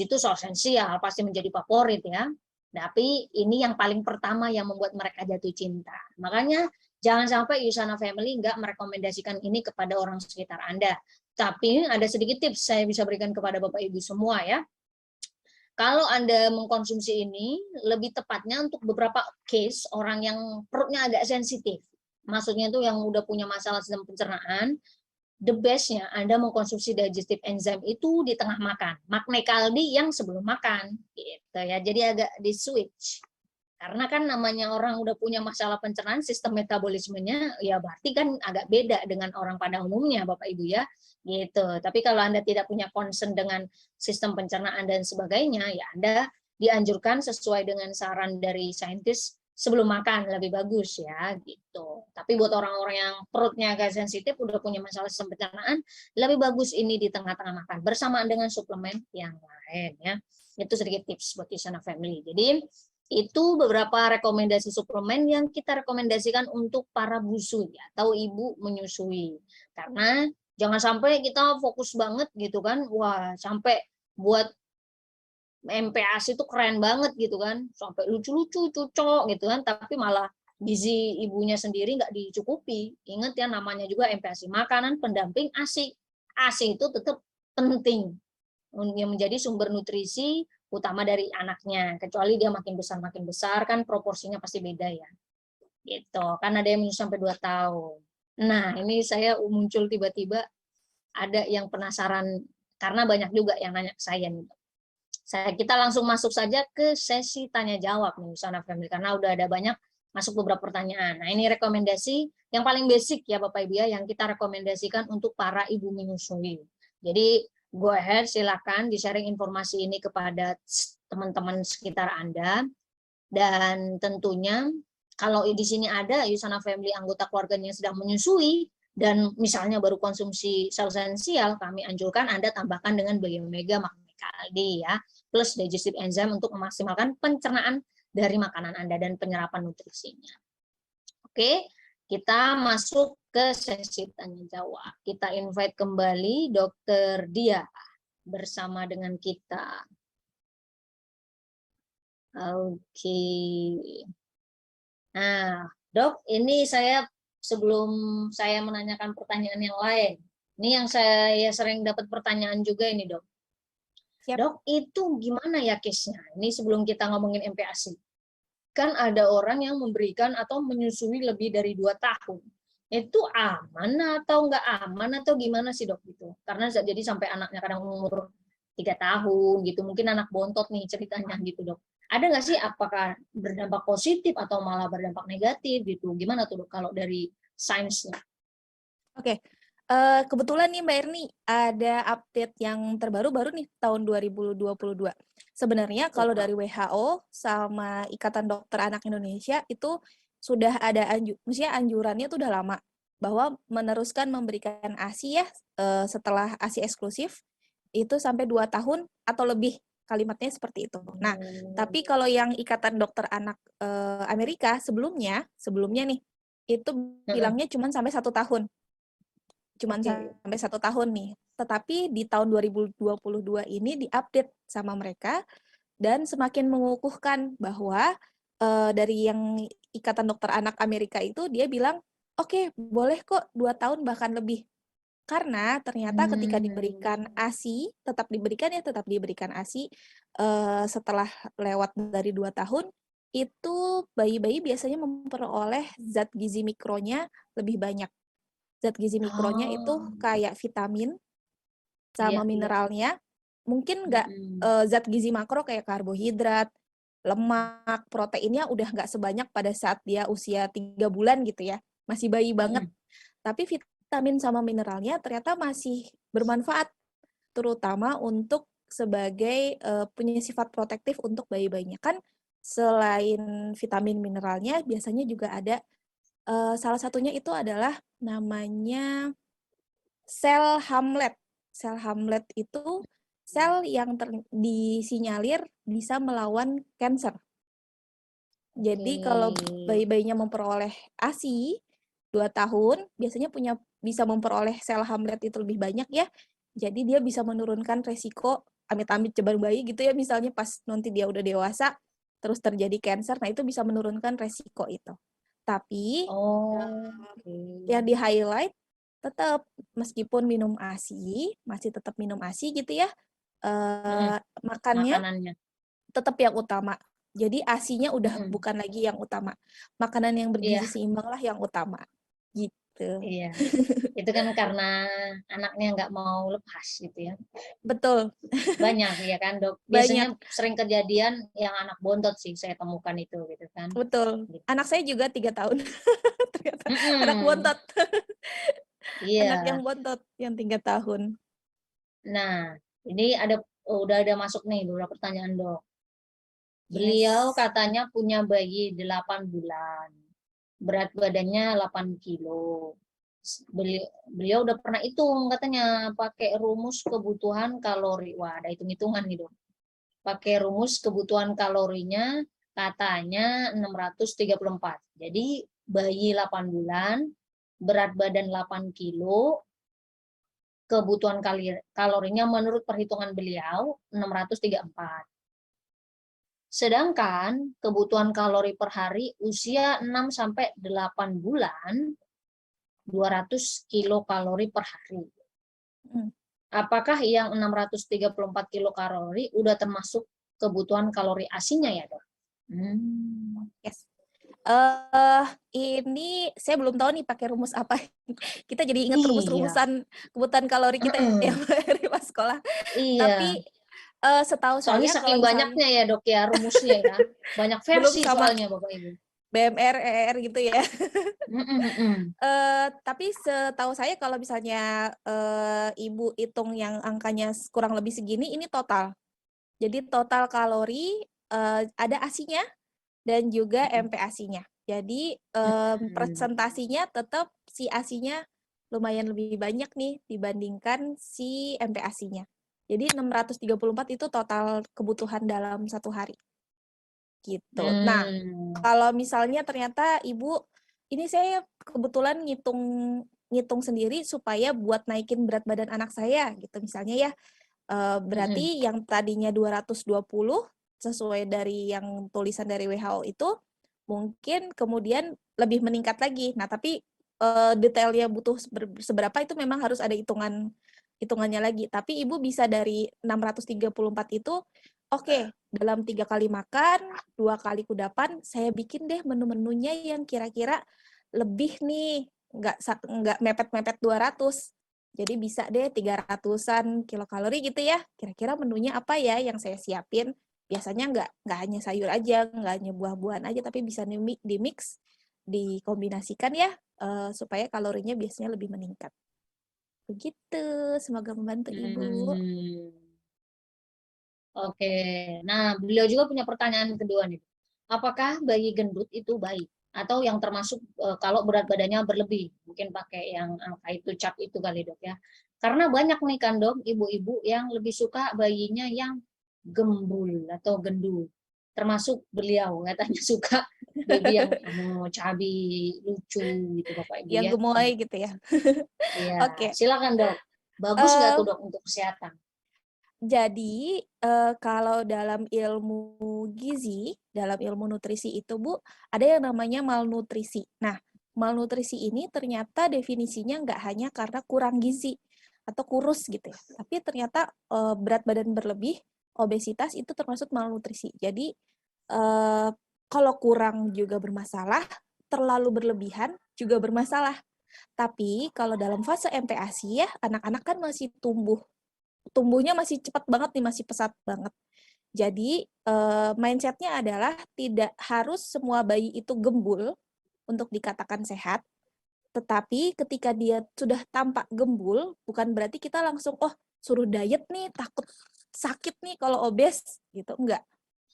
itu so esensial, pasti menjadi favorit ya. Tapi ini yang paling pertama yang membuat mereka jatuh cinta. Makanya jangan sampai Yusana Family nggak merekomendasikan ini kepada orang sekitar Anda. Tapi ada sedikit tips saya bisa berikan kepada Bapak Ibu semua ya. Kalau Anda mengkonsumsi ini, lebih tepatnya untuk beberapa case orang yang perutnya agak sensitif. Maksudnya itu yang udah punya masalah sistem pencernaan, the best-nya Anda mengkonsumsi digestive enzyme itu di tengah makan. Magne kaldi yang sebelum makan. Gitu ya. Jadi agak di-switch. Karena kan namanya orang udah punya masalah pencernaan, sistem metabolismenya ya berarti kan agak beda dengan orang pada umumnya Bapak Ibu ya. Gitu. Tapi kalau Anda tidak punya concern dengan sistem pencernaan dan sebagainya, ya Anda dianjurkan sesuai dengan saran dari saintis sebelum makan lebih bagus ya gitu. Tapi buat orang-orang yang perutnya agak sensitif, udah punya masalah sistem pencernaan, lebih bagus ini di tengah-tengah makan bersamaan dengan suplemen yang lain ya. Itu sedikit tips buat Yusana Family. Jadi itu beberapa rekomendasi suplemen yang kita rekomendasikan untuk para busui atau ibu menyusui. Karena jangan sampai kita fokus banget gitu kan, wah sampai buat MPASI itu keren banget gitu kan, sampai lucu-lucu, cucok gitu kan, tapi malah gizi ibunya sendiri nggak dicukupi. Ingat ya namanya juga MPASI, makanan pendamping ASI. ASI itu tetap penting yang menjadi sumber nutrisi utama dari anaknya, kecuali dia makin besar kan proporsinya pasti beda ya gitu, kan ada yang menyusui sampai 2 tahun. Nah ini saya muncul tiba-tiba ada yang penasaran karena banyak juga yang nanya ke saya nih. Kita langsung masuk saja ke sesi tanya jawab nih Yusana Family, karena udah ada banyak masuk beberapa pertanyaan. Nah ini rekomendasi yang paling basic ya Bapak Ibu ya, yang kita rekomendasikan untuk para ibu menyusui. Jadi go ahead, silakan di-sharing informasi ini kepada teman-teman sekitar Anda. Dan tentunya kalau di sini ada Yusana Family anggota keluarganya yang sedang menyusui dan misalnya baru konsumsi sel esensial, kami anjurkan Anda tambahkan dengan Biomega Magne Kaldi ya, plus digestive enzyme untuk memaksimalkan pencernaan dari makanan Anda dan penyerapan nutrisinya. Oke, kita masuk ke sesi tanya jawab. Kita invite kembali Dokter Dia bersama dengan kita. Oke. Nah, Dok, ini sebelum saya menanyakan pertanyaan yang lain, ini yang saya sering dapat pertanyaan juga ini, Dok. Siap. Dok, itu gimana ya case-nya? Ini sebelum kita ngomongin MPASI. Kan ada orang yang memberikan atau menyusui lebih dari 2 tahun. Itu aman atau nggak aman atau gimana sih, Dok? Gitu. Karena jadi sampai anaknya kadang umur 3 tahun gitu, mungkin anak bontot nih ceritanya gitu, Dok. Ada nggak sih apakah berdampak positif atau malah berdampak negatif gitu? Gimana tuh, Dok, kalau dari sainsnya? Oke. Kebetulan nih Mbak Erni ada update yang terbaru baru nih tahun 2022. Sebenarnya kalau dari WHO sama Ikatan Dokter Anak Indonesia itu sudah ada maksudnya anjurannya itu udah lama bahwa meneruskan memberikan ASI ya setelah ASI eksklusif itu sampai 2 tahun atau lebih, kalimatnya seperti itu. Nah, tapi kalau yang Ikatan Dokter Anak Amerika sebelumnya nih itu bilangnya cuma sampai 1 tahun. Cuman sampai 1 tahun nih. Tetapi di tahun 2022 ini diupdate sama mereka dan semakin mengukuhkan bahwa dari yang Ikatan Dokter Anak Amerika itu dia bilang, "Oke, boleh kok 2 tahun bahkan lebih." Karena ternyata ketika diberikan ASI, tetap diberikan ASI setelah lewat dari 2 tahun, itu bayi-bayi biasanya memperoleh zat gizi mikronya lebih banyak. Zat gizi mikronya itu kayak vitamin sama mineralnya, mungkin nggak zat gizi makro kayak karbohidrat, lemak, proteinnya udah nggak sebanyak pada saat dia usia 3 bulan gitu ya, masih bayi banget. Tapi vitamin sama mineralnya ternyata masih bermanfaat, terutama untuk sebagai punya sifat protektif untuk bayi-bayinya. Kan selain vitamin mineralnya biasanya juga ada salah satunya itu adalah namanya sel Hamlet. Sel Hamlet itu sel yang disinyalir bisa melawan kanker. Jadi kalau bayi-bayinya memperoleh ASI 2 tahun, biasanya bisa memperoleh sel Hamlet itu lebih banyak ya. Jadi dia bisa menurunkan resiko amit-amit cebar bayi gitu ya, misalnya pas nanti dia udah dewasa, terus terjadi kanker, nah itu bisa menurunkan resiko itu. Tapi yang di-highlight tetap meskipun minum ASI, masih tetap minum ASI gitu ya, makannya Makanannya. tetap yang utama. Jadi ASI-nya udah bukan lagi yang utama. Makanan yang bergizi seimbang lah yang utama. Gitu. Iya. Itu kan karena anaknya nggak mau lepas gitu ya. Betul. Banyak ya kan, Dok. Banyak. Biasanya sering kejadian yang anak bontot sih saya temukan itu gitu kan. Betul. Gitu. Anak saya juga 3 tahun. Ternyata anak bontot. Anak yang Iya. bontot yang 3 tahun. Nah, ini udah ada masuk nih beberapa pertanyaan, Dok. Beliau Yes. katanya punya bayi 8 bulan. Berat badannya 8 kilo. Beliau udah pernah hitung katanya pakai rumus kebutuhan kalori. Wah, ada hitung-hitungan nih, Dok. Pakai rumus kebutuhan kalorinya katanya 634. Jadi bayi 8 bulan, berat badan 8 kilo, kebutuhan kalorinya menurut perhitungan beliau 634. Sedangkan kebutuhan kalori per hari usia 6 sampai 8 bulan 200 kilokalori per hari. Apakah yang 634 kilokalori udah termasuk kebutuhan kalori ASI-nya ya, Dok? Yes. Ini saya belum tahu nih pakai rumus apa. Kita jadi ingat rumus-rumusan kebutuhan kalori kita ya dari pas sekolah. Iya. Tapi setahu Soalnya saya saking banyaknya ya, Dok, ya rumusnya ya. Banyak versi soalnya Bapak Ibu. BMR, ER gitu ya. Mm-mm. Tapi setahu saya kalau misalnya Ibu hitung yang angkanya kurang lebih segini, ini total. Jadi total kalori ada ASI-nya dan juga MPASI-nya. Jadi presentasinya tetap si ASI-nya lumayan lebih banyak nih dibandingkan si MPASI-nya. Jadi 634 itu total kebutuhan dalam 1 hari. Gitu. Nah, kalau misalnya ternyata Ibu, ini saya kebetulan ngitung sendiri supaya buat naikin berat badan anak saya gitu misalnya ya. Berarti yang tadinya 220 sesuai dari yang tulisan dari WHO itu, mungkin kemudian lebih meningkat lagi. Nah, tapi detailnya butuh seberapa itu memang harus ada hitungannya lagi. Tapi Ibu bisa dari 634 itu, oke, dalam 3 kali makan, 2 kali kudapan, saya bikin deh menu-menunya yang kira-kira lebih nih, nggak mepet-mepet 200. Jadi bisa deh 300-an kilokalori gitu ya. Kira-kira menunya apa ya yang saya siapin? Biasanya nggak hanya sayur aja, nggak hanya buah-buahan aja, tapi bisa di-mix, dikombinasikan ya, supaya kalorinya biasanya lebih meningkat. Begitu, semoga membantu Ibu. Oke, nah beliau juga punya pertanyaan kedua nih. Apakah bayi gendut itu baik? Atau yang termasuk kalau berat badannya berlebih? Mungkin pakai yang angka itu, cap itu kali dok ya. Karena banyak nih kan dok, ibu-ibu yang lebih suka bayinya yang gembul atau gendut. Termasuk beliau, katanya suka baby yang cabi, lucu gitu Bapak Ibu Yang ya. gemoy gitu ya. Iya, Oke. silakan dok. Bagus nggak tuh dok untuk kesehatan? Jadi, kalau dalam ilmu gizi, dalam ilmu nutrisi itu, Bu, ada yang namanya malnutrisi. Nah, malnutrisi ini ternyata definisinya nggak hanya karena kurang gizi atau kurus gitu ya, tapi ternyata, berat badan berlebih, obesitas itu termasuk malnutrisi. Jadi, kalau kurang juga bermasalah, terlalu berlebihan juga bermasalah. Tapi kalau dalam fase MPASI ya, anak-anak kan masih tumbuhnya masih cepat banget nih, masih pesat banget. Jadi, mindset-nya adalah tidak harus semua bayi itu gembul untuk dikatakan sehat, tetapi ketika dia sudah tampak gembul, bukan berarti kita langsung, "Oh, suruh diet nih, takut sakit nih kalau obes," gitu, enggak.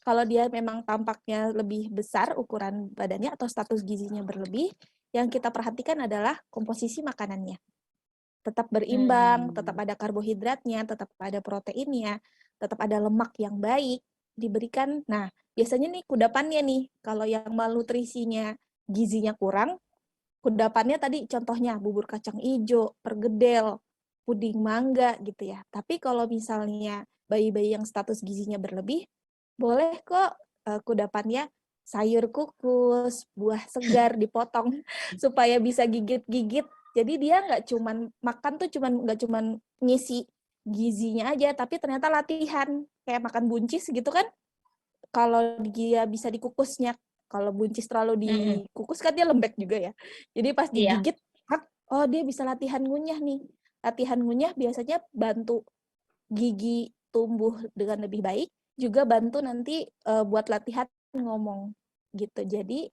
Kalau dia memang tampaknya lebih besar ukuran badannya atau status gizinya berlebih, yang kita perhatikan adalah komposisi makanannya. Tetap berimbang, tetap ada karbohidratnya, tetap ada proteinnya, tetap ada lemak yang baik diberikan. Nah, biasanya nih kudapannya nih, kalau yang malnutrisinya gizinya kurang, kudapannya tadi contohnya bubur kacang ijo, pergedel, puding mangga gitu ya. Tapi kalau misalnya bayi-bayi yang status gizinya berlebih, boleh kok kudapannya sayur kukus, buah segar dipotong supaya bisa gigit-gigit. Jadi dia nggak cuman makan tuh nggak cuman ngisi gizinya aja, tapi ternyata latihan kayak makan buncis gitu kan. Kalau dia bisa dikukusnya, kalau buncis terlalu dikukus kan dia lembek juga ya. Jadi pas Iya. digigit, oh dia bisa latihan ngunyah nih. Latihan ngunyah biasanya bantu gigi tumbuh dengan lebih baik, juga bantu nanti buat latihan ngomong gitu. Jadi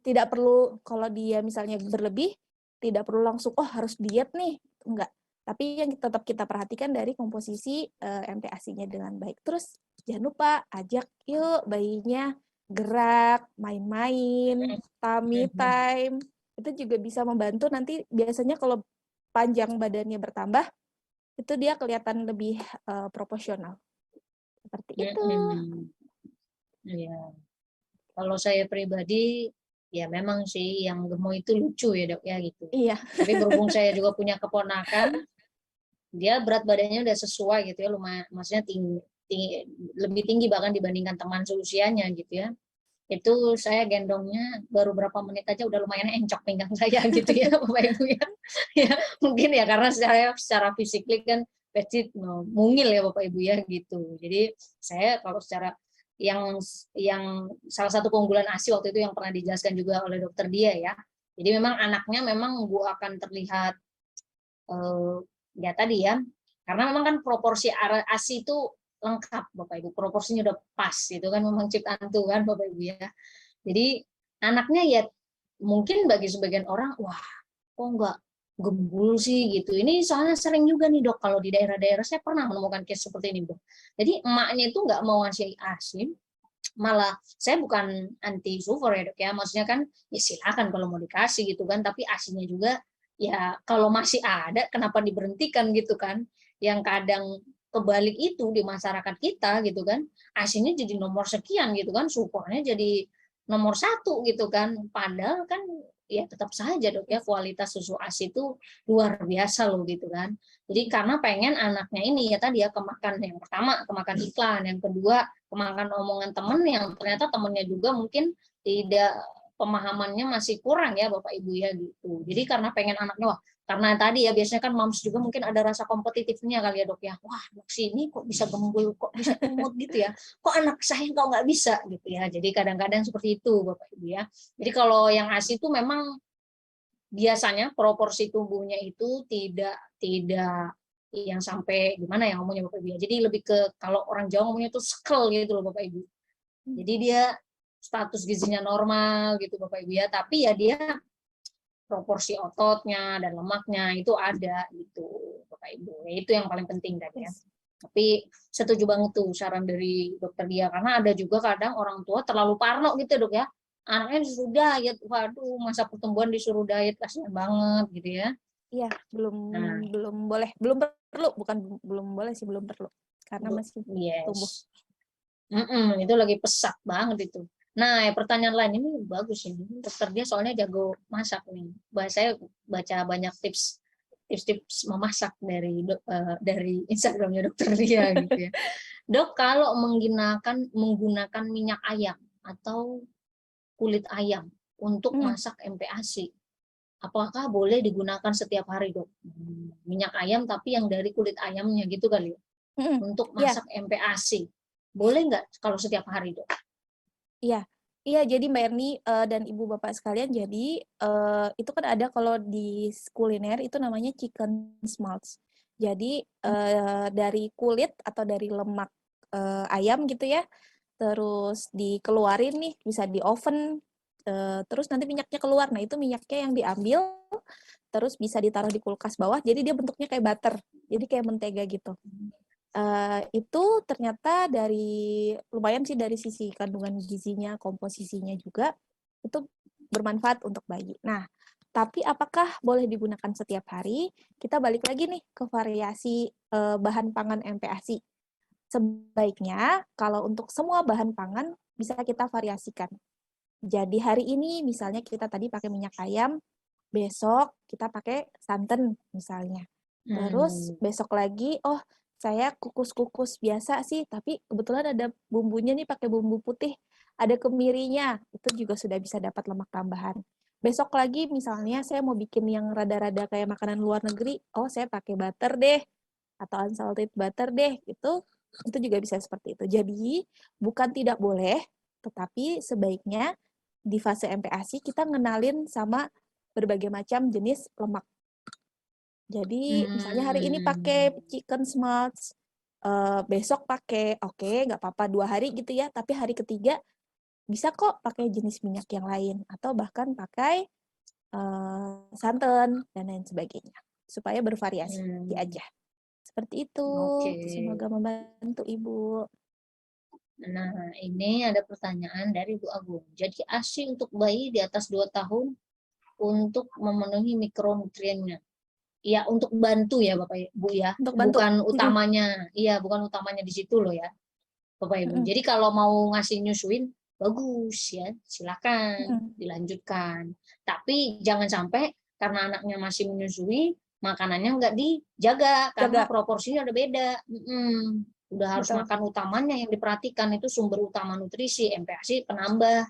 tidak perlu kalau dia misalnya berlebih, tidak perlu langsung oh harus diet nih, enggak. Tapi yang tetap kita perhatikan dari komposisi MPASI-nya dengan baik. Terus jangan lupa ajak yuk bayinya gerak, main-main, tummy time. Itu juga bisa membantu nanti biasanya kalau panjang badannya bertambah, itu dia kelihatan lebih proporsional. Seperti itu. Iya. Kalau saya pribadi, ya memang sih yang gemoy itu lucu ya dok ya gitu. Iya. Tapi berhubung saya juga punya keponakan, dia berat badannya udah sesuai gitu ya, lumayan, maksudnya lebih tinggi bahkan dibandingkan teman seusianya gitu ya. Itu saya gendongnya baru berapa menit aja udah lumayan encok pinggang saya gitu ya Bapak Ibu ya. Ya mungkin ya karena secara fisik kan pasti mungil ya Bapak Ibu ya gitu. Jadi saya kalau secara yang salah satu keunggulan ASI waktu itu yang pernah dijelaskan juga oleh dokter dia ya. Jadi memang anaknya memang akan terlihat ya tadi ya, karena memang kan proporsi ASI itu lengkap Bapak Ibu, proporsinya udah pas itu kan memang ciptaan Tuhan Bapak Ibu ya. Jadi anaknya ya mungkin bagi sebagian orang wah kok nggak gembul sih gitu. Ini soalnya sering juga nih dok kalau di daerah-daerah saya pernah menemukan case seperti ini dok. Jadi emaknya itu nggak mau ngasih ASI, malah saya bukan anti sulfur ya dok ya, maksudnya kan ya silakan kalau mau dikasih gitu kan, tapi ASINya juga ya kalau masih ada kenapa diberhentikan gitu kan. Yang kadang kebalik itu di masyarakat kita gitu kan, ASINnya jadi nomor sekian gitu kan, sulfurnya jadi nomor 1 gitu kan, padahal kan ya tetap saja dok ya kualitas susu ASI itu luar biasa loh gitu kan. Jadi karena pengen anaknya ini ya tadi ya kemakan, yang pertama kemakan iklan, yang kedua kemakan omongan temen yang ternyata temennya juga mungkin tidak, pemahamannya masih kurang ya Bapak Ibu ya gitu. Jadi karena pengen anaknya, wah karena tadi ya biasanya kan moms juga mungkin ada rasa kompetitifnya kali ya dok ya, wah anak sini kok bisa gembul, kok bisa imut gitu ya, kok anak saya kok nggak bisa gitu ya. Jadi kadang-kadang seperti itu Bapak Ibu ya. Jadi kalau yang ASI itu memang biasanya proporsi tubuhnya itu tidak yang sampai gimana ya ngomongnya Bapak Ibu ya. Jadi lebih ke kalau orang Jawa ngomongnya itu sekel gitu loh Bapak Ibu. Jadi dia status gizinya normal gitu Bapak Ibu ya, tapi ya dia proporsi ototnya dan lemaknya itu ada gitu Bapak Ibu. Ya, itu yang paling penting tadi ya. Tapi setuju banget tuh saran dari dokter dia, karena ada juga kadang orang tua terlalu parno gitu dok ya. Anaknya disuruh diet, waduh masa pertumbuhan disuruh diet, kasihan banget gitu ya. Iya, belum Nah, belum boleh, belum perlu, bukan belum boleh sih, belum perlu. Karena masih tumbuh. yes. Itu lagi pesat banget itu. Nah, pertanyaan lain ini bagus ini. Dokter dia soalnya jago masak nih. Saya baca banyak tips memasak dari Instagramnya dokter dia gitu ya. Dok, kalau menggunakan minyak ayam atau kulit ayam untuk masak MPASI, apakah boleh digunakan setiap hari, Dok? Minyak ayam tapi yang dari kulit ayamnya gitu kali ya, untuk Iya, masak MPASI. Boleh nggak kalau setiap hari, Dok? iya. Iya, jadi Mbak Erni dan Ibu Bapak sekalian, jadi itu kan ada kalau di kuliner itu namanya chicken smalts. Jadi dari kulit atau dari lemak ayam gitu ya, terus dikeluarin nih, bisa di oven, terus nanti minyaknya keluar. Nah, itu minyaknya yang diambil, terus bisa ditaruh di kulkas bawah, jadi dia bentuknya kayak butter, jadi kayak mentega gitu. Itu ternyata lumayan sih dari sisi kandungan gizinya, komposisinya juga, itu bermanfaat untuk bayi. Nah, tapi apakah boleh digunakan setiap hari? Kita balik lagi nih ke variasi bahan pangan MPASI. Sebaiknya kalau untuk semua bahan pangan bisa kita variasikan. Jadi hari ini misalnya kita tadi pakai minyak ayam, besok kita pakai santan misalnya. Terus besok lagi, oh saya kukus-kukus biasa sih, tapi kebetulan ada bumbunya nih pakai bumbu putih, ada kemirinya, itu juga sudah bisa dapat lemak tambahan. Besok lagi misalnya saya mau bikin yang rada-rada kayak makanan luar negeri, oh saya pakai butter deh, atau unsalted butter deh, itu juga bisa seperti itu. Jadi bukan tidak boleh, tetapi sebaiknya di fase MPASI kita ngenalin sama berbagai macam jenis lemak. Jadi misalnya hari ini pakai chicken smalts, besok pakai, oke, nggak apa-apa 2 hari gitu ya, tapi hari ketiga bisa kok pakai jenis minyak yang lain, atau bahkan pakai santan dan lain sebagainya, supaya bervariasi aja. Seperti itu. Oke. Semoga membantu Ibu. Nah, ini ada pertanyaan dari Bu Agung. Jadi ASI untuk bayi di atas 2 tahun untuk memenuhi mikronutriennya. Ya, untuk bantu ya Bapak Ibu ya. Untuk bantu. Bukan utamanya. Iya, bukan utamanya di situ loh ya, Bapak Ibu. Jadi kalau mau ngasih nyusuin bagus ya, silakan dilanjutkan. Tapi jangan sampai karena anaknya masih menyusui, makanannya nggak dijaga karena proporsinya udah beda. Udah harus makan utamanya yang diperhatikan, itu sumber utama nutrisi, MPASI penambah.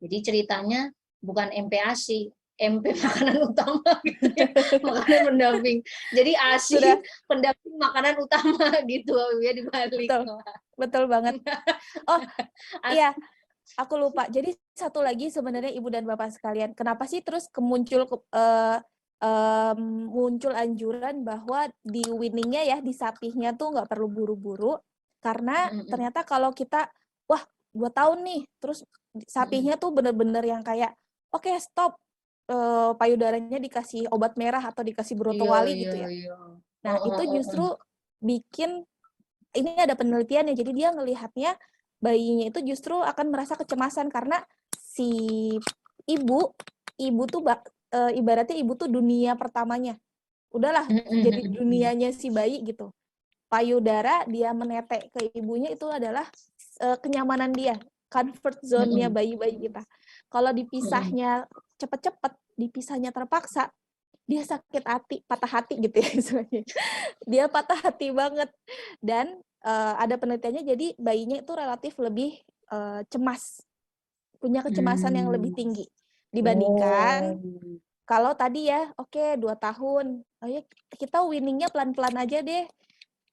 Jadi ceritanya bukan MPASI, MP makanan utama gitu ya, makanan pendamping. Jadi ASI pendamping makanan utama gitu ya, dibalik. Betul banget. Oh iya, aku lupa. Jadi satu lagi sebenarnya Ibu dan Bapak sekalian, kenapa sih terus muncul anjuran bahwa di weaningnya ya, di sapihnya tuh nggak perlu buru-buru, karena ternyata kalau kita, wah 2 tahun nih, terus sapihnya tuh bener-bener yang kayak, oke stop, payudaranya dikasih obat merah atau dikasih brotowali gitu ya. Nah itu justru bikin, ini ada penelitiannya, jadi dia ngelihatnya bayinya itu justru akan merasa kecemasan karena si ibu tuh ibaratnya ibu tuh dunia pertamanya. Udahlah, jadi dunianya si bayi gitu. Payudara dia menetek ke ibunya itu adalah kenyamanan dia, comfort zone-nya bayi-bayi kita. Kalau dipisahnya cepet-cepet, dipisahnya terpaksa, dia sakit hati, patah hati gitu ya istilahnya. Dia patah hati banget dan ada penelitiannya jadi bayinya itu relatif lebih cemas, punya kecemasan yang lebih Hmm. tinggi dibandingkan Oh. kalau tadi ya, oke 2 tahun, ayo kita weaning-nya pelan-pelan aja deh.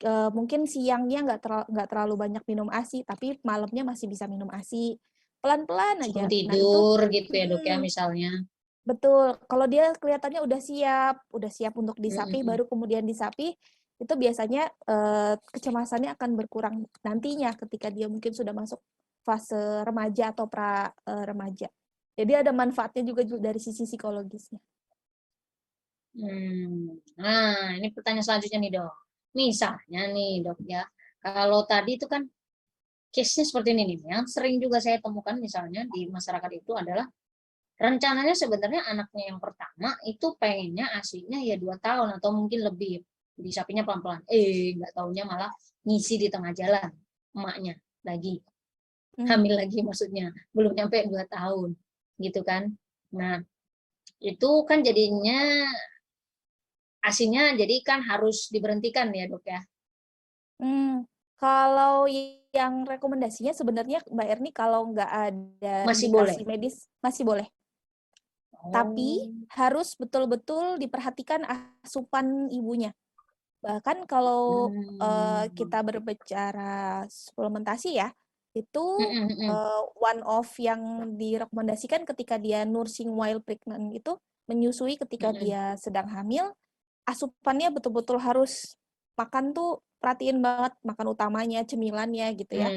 Mungkin siangnya nggak terlalu banyak minum ASI, tapi malamnya masih bisa minum ASI. Pelan-pelan Sebelum aja. Nah itu tidur gitu ya dok ya mhm, misalnya. betul. Kalau dia kelihatannya udah siap untuk disapih, Mm-mm. baru kemudian disapih, itu biasanya kecemasannya akan berkurang nantinya ketika dia mungkin sudah masuk fase remaja atau remaja. Jadi ada manfaatnya juga dari sisi psikologisnya. Nah, ini pertanyaan selanjutnya nih dok. Misalnya nih dok ya, kalau tadi itu kan case-nya seperti ini nih, yang sering juga saya temukan misalnya di masyarakat itu adalah rencananya sebenarnya anaknya yang pertama itu pengennya ASInya ya 2 tahun atau mungkin lebih, disapinya pelan-pelan. Nggak taunya malah ngisi di tengah jalan emaknya lagi, hamil lagi maksudnya, belum nyampe 2 tahun gitu kan. Nah, itu kan jadinya ASInya jadi kan harus diberhentikan ya dok ya. Kalau yang rekomendasinya sebenarnya Mbak Erni kalau nggak ada Masih boleh. indikasi medis masih boleh. Tapi Oh. harus betul-betul diperhatikan asupan ibunya. Bahkan kalau kita berbicara suplementasi ya, itu one of yang direkomendasikan ketika dia nursing while pregnant itu menyusui ketika dia sedang hamil, asupannya betul-betul harus makan tuh perhatiin banget makan utamanya, cemilannya gitu ya.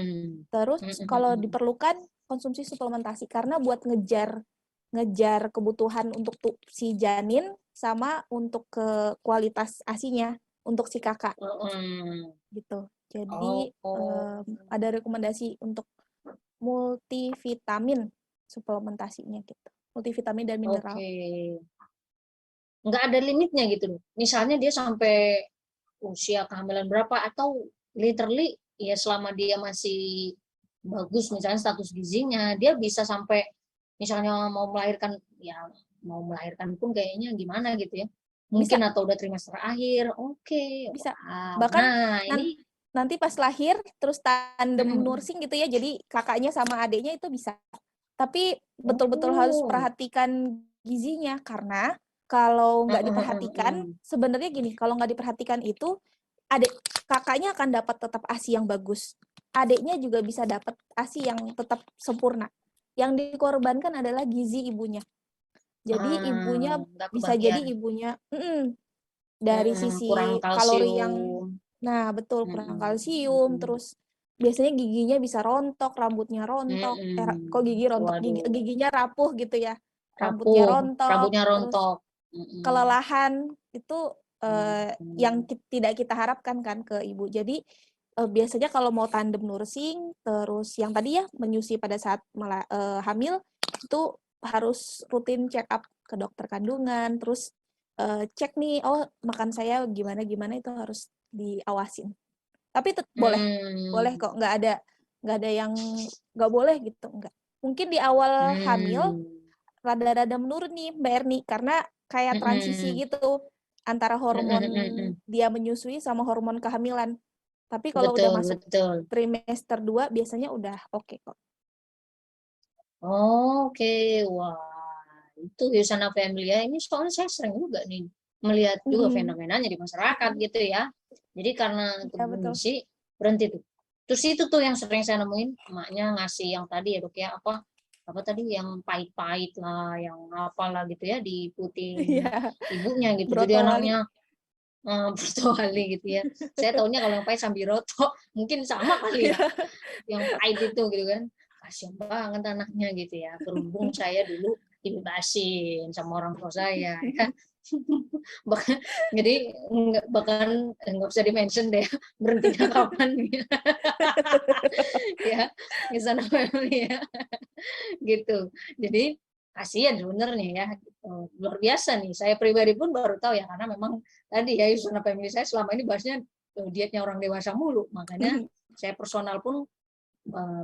Terus kalau diperlukan konsumsi suplementasi karena buat ngejar kebutuhan untuk si janin sama untuk ke kualitas ASINya untuk si kakak gitu. Jadi ada rekomendasi untuk multivitamin suplementasinya gitu. Multivitamin dan mineral. Oke. Nggak ada limitnya gitu loh. Misalnya dia sampai usia kehamilan berapa atau literally ya selama dia masih bagus misalnya status gizinya, dia bisa sampai misalnya mau melahirkan ya mau melahirkan pun kayaknya gimana gitu ya. Bisa, Mungkin atau udah trimester akhir. Oke. bisa. Wow. Bahkan Nah, ini nanti pas lahir terus tandem nursing gitu ya. Jadi kakaknya sama adiknya itu bisa. Tapi betul-betul harus oh. perhatikan gizinya karena kalau nggak diperhatikan sebenarnya gini, kalau nggak diperhatikan itu kakaknya akan dapat tetap ASI yang bagus. Adiknya juga bisa dapat ASI yang tetap sempurna. Yang dikorbankan adalah gizi ibunya. Jadi ibunya bisa jadi ibunya dari sisi kurang kalori yang kalsium. nah betul kurang kalsium, terus biasanya giginya bisa rontok, rambutnya rontok, kok gigi rontok, giginya rapuh gitu ya, rambutnya rontok, rambutnya terus rontok. kelelahan itu yang tidak kita harapkan kan ke ibu. Jadi biasanya kalau mau tandem nursing, terus yang tadi ya menyusui pada saat hamil itu harus rutin check up ke dokter kandungan, terus cek nih, oh makan saya gimana itu harus diawasin. Tapi boleh kok, nggak ada yang nggak boleh gitu, nggak. Mungkin di awal hamil rada-rada menurun nih Mbak Erni karena kayak transisi gitu antara hormon dia menyusui sama hormon kehamilan. Tapi kalau udah masuk trimester 2 biasanya udah oke kok. Oke, wah itu Yusana Family ya. Ini soalnya saya sering juga nih melihat juga fenomenanya di masyarakat gitu ya. Jadi karena kondisi berhenti tuh. Terus itu tuh yang sering saya nemuin emaknya ngasih yang tadi ya dok ya apa tadi yang pahit-pahit lah, yang apalah gitu ya diputing ibunya gitu. Jadi anaknya bertuali gitu ya. Saya taunya kalau yang pahit sambiroto mungkin sama kali ya. Yang pahit itu gitu kan. Kasian banget anaknya gitu ya. Berhubung saya dulu dibebasin sama orang tua saya ya. Bahkan jadi bahkan nggak usah di-mention deh berhentinya kapan ya di sana family ya gitu. Jadi kasihan sebenarnya ya gitu. Luar biasa nih saya pribadi pun baru tahu ya karena memang tadi ya Yusana Family saya selama ini bahasnya dietnya orang dewasa mulu makanya saya personal pun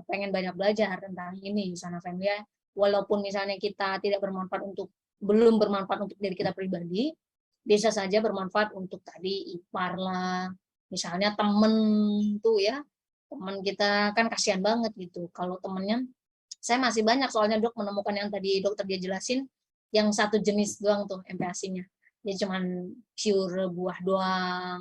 pengen banyak belajar tentang ini Yusana Family ya. Walaupun misalnya kita tidak bermanfaat untuk belum bermanfaat untuk diri kita pribadi, bisa saja bermanfaat untuk tadi ipar lah, misalnya temen tuh ya, teman kita kan kasihan banget gitu kalau temennya. Saya masih banyak soalnya dok menemukan yang tadi dokter dia jelasin, yang satu jenis doang tuh MPASI-nya, dia cuman pure buah doang,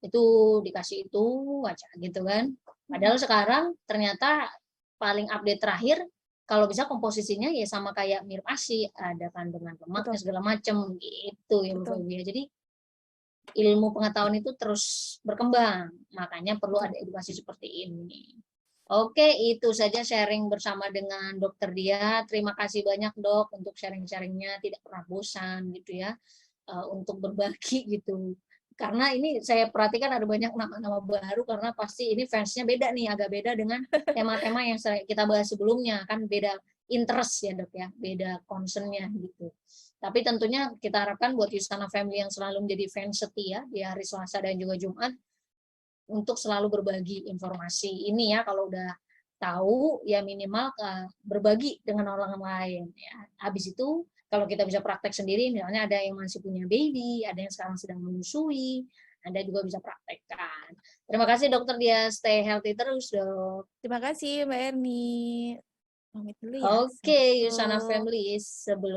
itu dikasih itu aja gitu kan. Padahal sekarang ternyata paling update terakhir kalau bisa komposisinya ya sama kayak mirip ASI, ada kandungan lemaknya Betul. segala macam gitu ya Betul. Mbak Fobia. Jadi ilmu pengetahuan itu terus berkembang, makanya perlu Betul. ada edukasi seperti ini. Oke, itu saja sharing bersama dengan Dokter Dia. Terima kasih banyak Dok untuk sharing-sharingnya, tidak pernah bosan gitu ya, untuk berbagi gitu. Karena ini saya perhatikan ada banyak nama-nama baru karena pasti ini fansnya beda nih, agak beda dengan tema-tema yang kita bahas sebelumnya, kan beda interest ya Dok ya, beda concernnya gitu. Tapi tentunya kita harapkan buat Yusana Family yang selalu menjadi fans setia di hari Selasa dan juga Jumat, untuk selalu berbagi informasi ini ya, kalau udah tahu ya minimal berbagi dengan orang lain ya. Habis itu kalau kita bisa praktek sendiri, misalnya ada yang masih punya baby, ada yang sekarang sedang menyusui, Anda juga bisa praktekkan. Terima kasih dokter Dia, stay healthy terus dok. Terima kasih Mbak Erni. Pamit dulu ya. Oke, Yusana Assalamualaikum. Family, sebelum